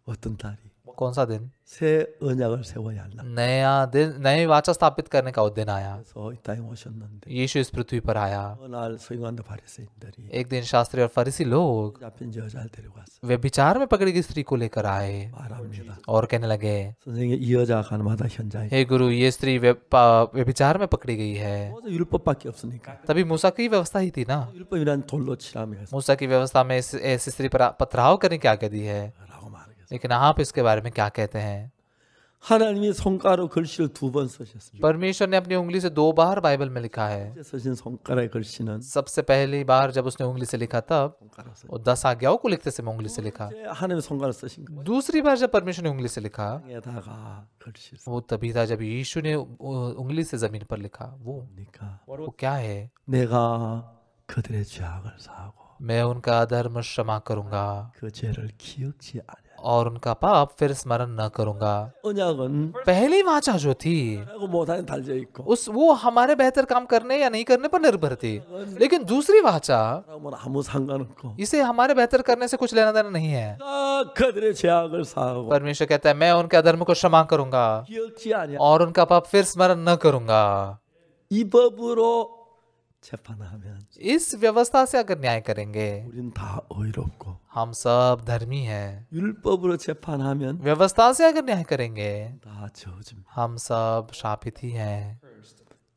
어떤 날이? कौन सा दिन? 새 언약을 세워야 할 날. नया दिन, नए वाचा स्थापित करने का वो दिन आया। 그래서 이 땅에 오셨는데 यीशु इस पृथ्वी पर आया। 어느 날 서기관들 바리새인들이 एक दिन शास्त्री और फरीसी लोग 잡힌 여자를 데리고 왔어. व्यभिचार में पकड़ी गई स्त्री को लेकर आए 말합니다. और कहने लगे, 선생님 이 여자가 가늠하다 현장에 हे गुरु, ये स्त्री व्यभिचार में पकड़ी गई है। 모두 율법밖에 없으니까. तभी मूसा की व्यवस्था ही थी ना। 율법이란 돌로 치라며 해서 मूसा की व्यवस्था में ऐसी स्त्री पर पथराव करने की आज्ञा दी है। 라고 말하겠어. लेकिन आप इसके बारे में क्या कहते हैं? 하나님이 손가락으로 글씨를 2번 쓰셨습니다. परमेश्वर ने अपनी उंगली से 2 बार बाइबल में लिखा है। 쓰신 손가락의 글씨는 सबसे पहली बार जब उसने उंगली से लिखा तब 손가락 써. वो 10 आज्ञाओं को लिखते समय उंगली से लिखा। 이제 하나님의 손가락 쓰신 거예요. दूसरी बार जब परमेश्वर ने उंगली से लिखा, 땅에다가 글씨 वो तभी था जब यीशु ने उंगली से जमीन पर लिखा। 쓰니까 वो क्या है? 내가 그들의 죄악을 사하고 मैं उनका अधर्म क्षमा करूंगा 그 죄를 기억지 않아. और उनका पाप फिर स्मरण न करूंगा। 언약은 पहली वाचा जो थी 하고 못하는 달려 있고 वो हमारे बेहतर काम करने या नहीं करने पर निर्भर थी। लेकिन दूसरी वाचा, 하고는 아무 상관없고 इसे हमारे बेहतर करने से कुछ लेना देना नहीं है। 그들의 죄악을 사하고 परमेश्वर कहता है, मैं उनके अधर्म को क्षमा करूंगा 기억지 않아. और उनका पाप फिर स्मरण न करूंगा। 이 법으로 재판하면 इस व्यवस्था से अगर न्याय करेंगे, 우린 다 의롭고 हम सब धर्मी हैं। 율법으로 재판하면 व्यवस्था से अगर न्याय करेंगे, 다 저어집니다. हम सब शापित ही हैं।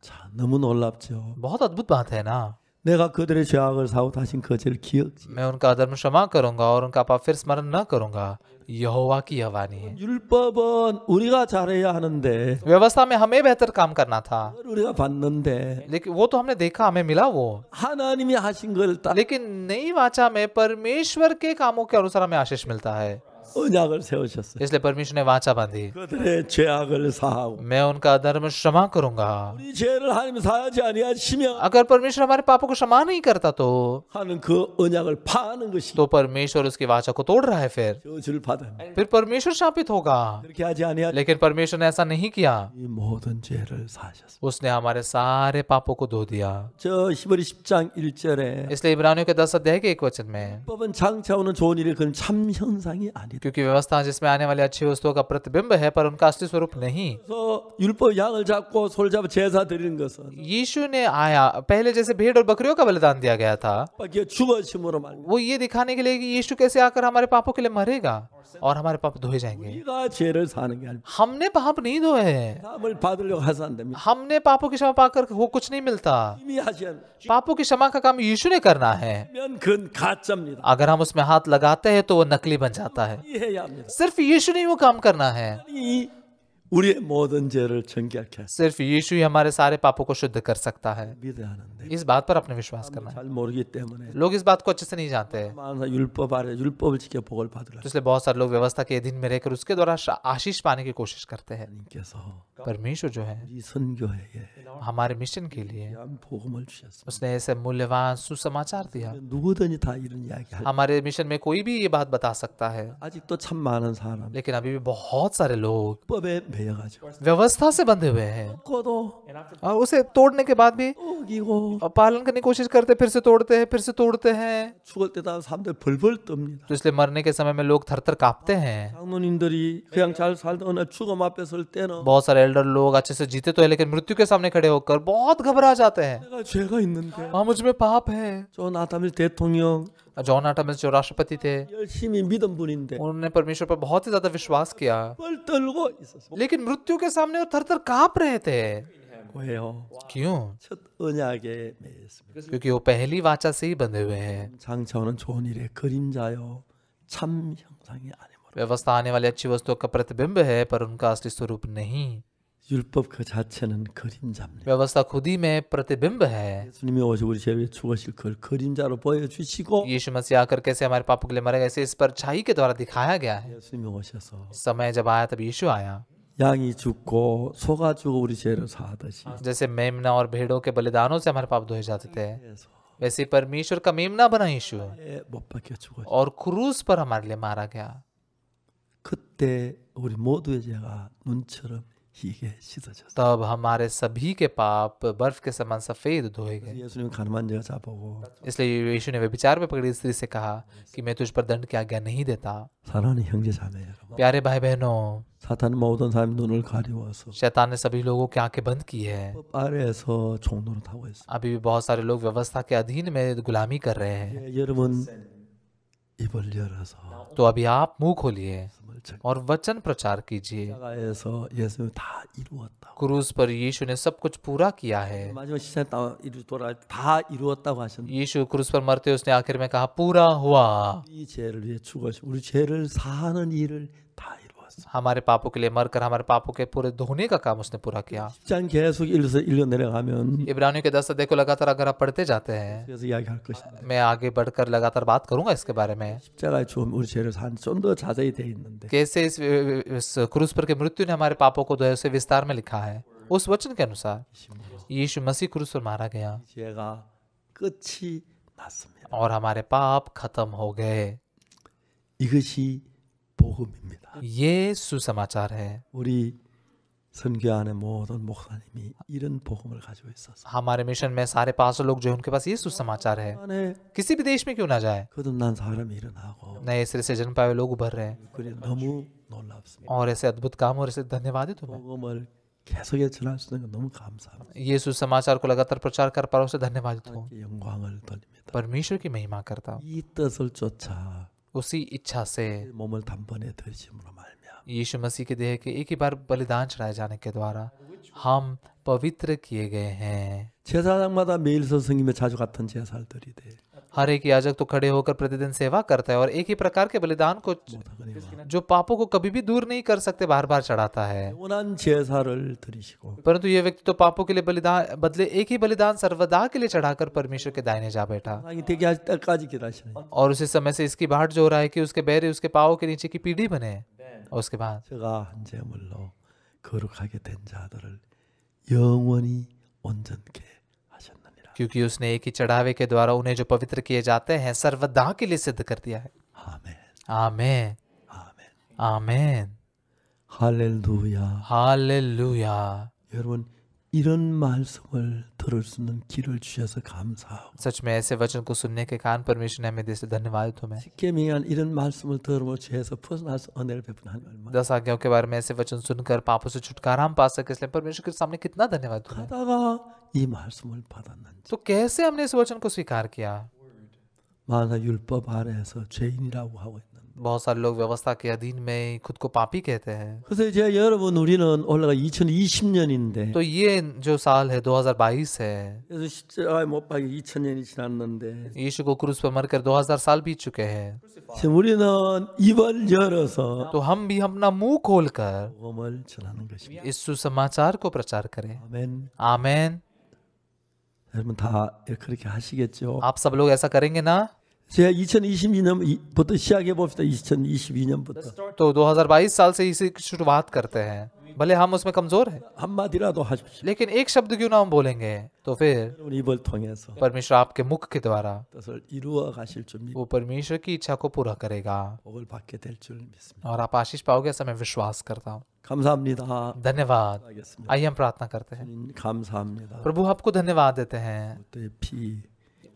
자, 너무 놀랍죠. बहुत अद्भुत बात है ना। 내가 그들의 죄악을 사고 다신 그 죄를 기억지. मैं उनका अधर्म क्षमा करूंगा और उनका पाप फिर स्मरण न करूंगा। यहोवा की यह वाणी है। 율법은 우리가 잘해야 하는데 व्यवस्था में हमें बेहतर काम करना था, 그걸 우리가 봤는데 लेकिन वो तो हमने देखा, हमें मिला वो। 하나님이 하신 걸 딱 लेकिन नई वाचा में परमेश्वर के कामों के अनुसार हमें आशीष मिलता है। 언약을 세우셨어요. इसलिए परमेश्वर ने वाचा बांधी, 그들의 죄악을 사하고 मैं उनका अधर्म क्षमा करूंगा। 우리 죄를 하나님이 사하지 아니하시면 अगर परमेश्वर हमारे पापों को क्षमा नहीं करता तो 하는 그 언약을 파하는 것이 परमेश्वर उसकी वाचा को तोड़ रहा है। 저주를 받은. फिर परमेश्वर शापित होगा। 그렇게 하지 아니하. लेकिन परमेश्वर ने ऐसा नहीं किया। 이 모든 죄를 사하셨습니다. उसने हमारे सारे पापों को धो दिया। 저 히브리 10장 1절에 इसलिए इब्रानियों के 10 अध्याय के 1 वचन में, 법은 장차오는 좋은 일이 그건 참 현상이 아니다. क्योंकि व्यवस्था जिसमें आने वाली अच्छी वस्तुओं का प्रतिबिंब है पर उनका असली स्वरूप नहीं। 그래서 율법 양을 잡고 소를 잡아 제사 드리는 것은 यीशु ने आया, पहले जैसे भेड़ और बकरियों का बलिदान दिया गया था, 밖에 죽어심으로 말고 वो ये दिखाने के लिए कि यीशु कैसे आकर हमारे पापों के लिए मरेगा और हमारे पाप धोए जाएंगे। 우리가 죄를 사는 게 아니라 हमने पाप नहीं धोए हैं। 사함을 받으려고 해서 안 됩니다. हमने पापों की क्षमा पाकर वो कुछ नहीं मिलता। 이미 하신 पापों की क्षमा का काम यीशु ने करना है। 면 그건 가짜입니다. अगर हम उसमें हाथ लगाते हैं तो वो नकली बन जाता है। 이해해야 합니다. सिर्फ यीशु ने वो काम करना है। 이 우리의 모든 죄를 정결케 सिर्फ यीशु ही हमारे सारे पापों को शुद्ध कर सकता है। 믿어야 하는데 इस बात पर अपने विश्वास करना है। 잘 모르기 때문에 लोग इस बात को अच्छे से नहीं जानते, 많은 율법 아래 율법을 지켜 복을 받으라. तो इसलिए बहुत सारे लोग व्यवस्था के अधीन में रहकर उसके द्वारा आशीष पाने की कोशिश करते हैं। 하나님께서 परमेश्वर जो है 우리 선교회에 हमारे मिशन के लिए 귀한 복음을 주셨습니다. उसने ऐसे मूल्यवान सुसमाचार दिया। 누구든지 다 이런 이야기 할. हमारे मिशन में कोई भी ये बात बता सकता है, 아직도 참 많은 사람 लेकिन अभी भी बहुत सारे लोग 법에 매여가지고 व्यवस्था से बंधे हुए हैं 거도 और उसे तोड़ने के बाद भी 어기고 और पालन करने की कोशिश करते, फिर से तोड़ते हैं, फिर से तोड़ते हैं। 죽을 때다 사람들 벌벌 떱니다. तो इसलिए मरने के समय में लोग थर-थर कांपते हैं। 장로님들이 그냥 잘 살던 어느 죽음 앞에 설 때는 बहुत सारे एल्डर लोग अच्छे से जीते तो है, लेकिन मृत्यु के सामने खड़े होकर बहुत घबरा जाते हैं। 내가 죄가 있는데 हाँ, मुझ में पाप है। 저 나타밀 대통령 जॉन आटमिस जो राष्ट्रपति थे, 열심히 믿은 분인데 उन्होंने परमेश्वर पर बहुत ही ज्यादा विश्वास किया, 벌 떨고 있었어. लेकिन मृत्यु के सामने वो थर-थर कांप रहे थे। 왜요? क्यों? 첫 언약에 매였습니다. क्योंकि वो पहली वाचा से ही बंधे हुए हैं। 장차오는 좋은 일의 그림자요 참 형상이 아니므로 व्यवस्था आने वाली अच्छी वस्तुओं का प्रतिबिंब है पर उनका असली स्वरूप नहीं। 율법 그 자체는 그림자입니다. व्यवस्था खुद ही में प्रतिबिंब है। 예수님이 오시고 우리 죄를 죽으실 걸 그림자로 보여주시고 यीशु मसीह आकर कैसे हमारे पापों के लिए मरेगा, इसे इस परछाई के द्वारा दिखाया गया है। 예수님이 오셔서 समय जब आया तब यीशु आया। 양이 죽고 소가 죽어 우리 죄를 사하듯이 जैसे मेमना और भेड़ों के बलिदानों से हमारे पाप धोए जाते थे, 그래서 वैसे परमेश्वर का मेमना बना यीशु 못 박혀 죽어. और क्रूस पर हमारे लिए मारा गया। 그때 우리 모두의 죄가 눈처럼 희게 씻어졌어요. तब हमारे सभी के पाप बर्फ के समान सफेद धोए गए। 예수님 가늠한 여자 보고 इसलिए यीशु ने व्यभिचार में पकड़ी स्त्री से कहा कि मैं तुझ पर दंड की आज्ञा नहीं देता। 사랑하는 형제 자매 여러분, प्यारे भाई बहनों, 사탄은 모든 사람 눈을 가리워서 शैतान ने सभी लोगों की आंखें बंद की है। 법 아래에서 종노릇하고 있어요. अभी भी बहुत सारे लोग व्यवस्था के अधीन में गुलामी कर रहे हैं। 여러분 입을 열어서 तो अभी आप मुंह खोलिए 말씀을 전 और वचन प्रचार कीजिए। 십자가에서 예수님이 다 이루었다고. क्रूस पर यीशु ने सब कुछ पूरा किया है। 마지막 시간에 돌아갈 때 다 이루었다고 하셨는데 यीशु क्रूस पर मरते उसने आखिर में कहा पूरा हुआ। 이 죄를 위해 죽으시고 우리 죄를 사하는 일을 다 이루었어요. हमारे पापों के लिए मरकर हमारे पापों के पूरे धोने का काम उसने पूरा किया। 10장 계속 읽어 내려가면 इब्रानियों के 10 अध्याय को लगातार अगर आप पढ़ते जाते हैं, 그래서 이야기할 것인데 मैं आगे बढ़कर लगातार बात करूंगा इसके बारे में, 십자가의 죽음 우리 죄를 산 좀 더 자세히 돼 있는데 कैसे इस क्रूस पर के मृत्यु ने हमारे पापों को धोया, उसे विस्तार में लिखा है। उस वचन के अनुसार यीशु मसीह क्रूस पर मारा गया 죄가 끝이 났습니다. और हमारे पाप खत्म हो गए। 이것이 복음입니다. ये सुसमाचार है। 우리 선교안의 모든 목사님이 이런 복음을 가지고 있어서 हमारे मिशन में सारे पास्टर लोग जो हैं, उनके पास ये सुसमाचार है। 안에 किसी भी देश में क्यों ना जाए, 거듭난 사람이 일어나고 नए सिरे से जन्म पाए हुए लोग उभर रहे हैं 그게 너무 놀랍습니다. और ऐसे अद्भुत काम और ऐसे धन्यवादित हूं मैं। 복음을 계속해 전할 수 있는 건 너무 감사합니다. ये सुसमाचार को लगातार प्रचार कर पा रहा हूं, उसे धन्यवादित हूँ। 영광을 돌립니다. परमेश्वर की महिमा करता हूँ। 이 뜻을 쫓아 उसी इच्छा से 몸을 단번에 드심으로 말미암아 यीशु मसीह के देह के एक ही बार बलिदान चढ़ाए जाने के द्वारा हम पवित्र किए गए हैं। 제사장마다 매일 서성이며 자주 같은 제사들이 돼. हर एक याजक तो खड़े होकर प्रतिदिन सेवा करता है और एक ही प्रकार के बलिदान को 못하거니와 जो पापों को कभी भी दूर नहीं कर सकते बार बार चढ़ाता है। 영원한 제사를 드리시고 परंतु ये व्यक्ति तो पापों के लिए बलिदान बदले एक ही बलिदान सर्वदा के लिए चढ़ाकर परमेश्वर के दाहिने जा बैठा 사랑이 되게 할 때까지 기다리시네. और उसी समय से इसकी बाट जो हो रहा है कि उसके बैरे उसके पाँव के नीचे की पीढ़ी बने। और उसके बाद 제가 한 제물로 거룩하게 된 자들을 영원히 온전케 하셨느니라. क्योंकि उसने एक ही चढ़ावे के द्वारा उन्हें जो पवित्र किए जाते हैं सर्वदा के लिए सिद्ध कर दिया है। 아멘. आमेन, 아멘. आमेन, 할렐루야. हालेलुया। 여러분 이런 말씀을 들을 수 있는 길을 주셔서 감사하고 सच में ऐसे वचन को सुनने के कारण परमेश्वर ने हमें दिए, धन्यवाद हूँ मैं। 십계명한 이런 말씀을 들으면 죄에서 벗어나서 은혜를 베푸는 하나님 얼마나 10 आज्ञाओं के बारे में ऐसे वचन सुनकर पापों से छुटकारा हम पा सके, इसलिए परमेश्वर के सामने कितना धन्यवाद हूँ मैं। 하다가 이 말씀을 받았는지 तो कैसे हमने इस वचन को स्वीकार किया। 만사 율법 아래에서 죄인이라고 하고 있는데 बहुत सारे लोग व्यवस्था के अधीन में खुद को पापी कहते हैं। 그래서 이제 여러분 우리는 올라가 2020년인데 तो ये जो साल है 2022 है, 그래서 십자가에 못 박이 2000년이 지났는데 यीशु को क्रूस पर मरकर 2000 साल बीत चुके हैं। 지금 우리는 입을 열어서 तो हम भी अपना मुंह खोलकर 복음을 전하는 것입니다. इस सुसमाचार को प्रचार करें। 아멘. आमेन। 여러분 다 그렇게 하시겠죠? आप सब लोग ऐसा करेंगे ना। 제가 2022년부터 시작해 봅시다. 2022년부터 तो 2022 साल से इसी की शुरुआत करते हैं, भले हम उसमें कमजोर हैं, 한마디라도 하십시오. लेकिन एक शब्द क्यों ना हम बोलेंगे, तो फिर 여러분 입을 통해서 परमेश्वर आपके मुख के द्वारा 뜻을 이루어 가실 줄 믿고 वो परमेश्वर की इच्छा को पूरा करेगा 복을 받게 될 줄 믿습니다. और आप आशीष पाओगे, ऐसा मैं विश्वास करता हूँ। 감사합니다. धन्यवाद। 하겠습니다. आइए हम प्रार्थना करते हैं। 감사합니다. प्रभु आपको धन्यवाद देते हैं। 그때 피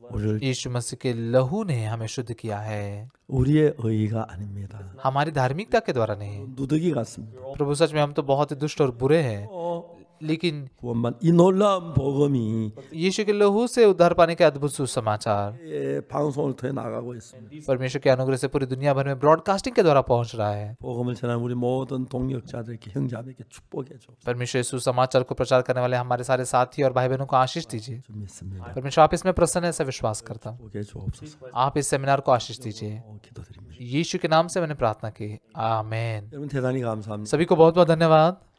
우리를 यीशु मसीह के लहू ने हमें शुद्ध किया है, 우리의 의가 아닙니다. हमारी धार्मिकता के द्वारा नहीं। 누더기 같습니다. प्रभु सच में हम तो बहुत ही दुष्ट और बुरे हैं, लेकिन 구원만 이 놀라운 복음이 यीशु के लहू से उद्धार पाने के अद्भुत सुसमाचार 방송을 통해 나가고 있습니다. परमेश्वर के अनुग्रह से पूरी दुनिया भर में ब्रॉडकास्टिंग के द्वारा पहुंच रहा है। 복음을 전하는 우리 모든 동역자들에게 형제자매에게 축복해 줘. परमेश्वर इस सुसमाचार को प्रचार करने वाले हमारे सारे साथी और भाई बहनों को आशीष दीजिए। 좀 믿습니다. परमेश्वर आप इसमें प्रसन्न है, ऐसा विश्वास करता हूँ। 축복해 주옵소서. आप इस सेमिनार को आशीष दीजिए। 기도드립니다. यीशु के नाम से मैंने प्रार्थना की, आमेन। 여러분 대단히 감사합니다. सभी को बहुत बहुत धन्यवाद।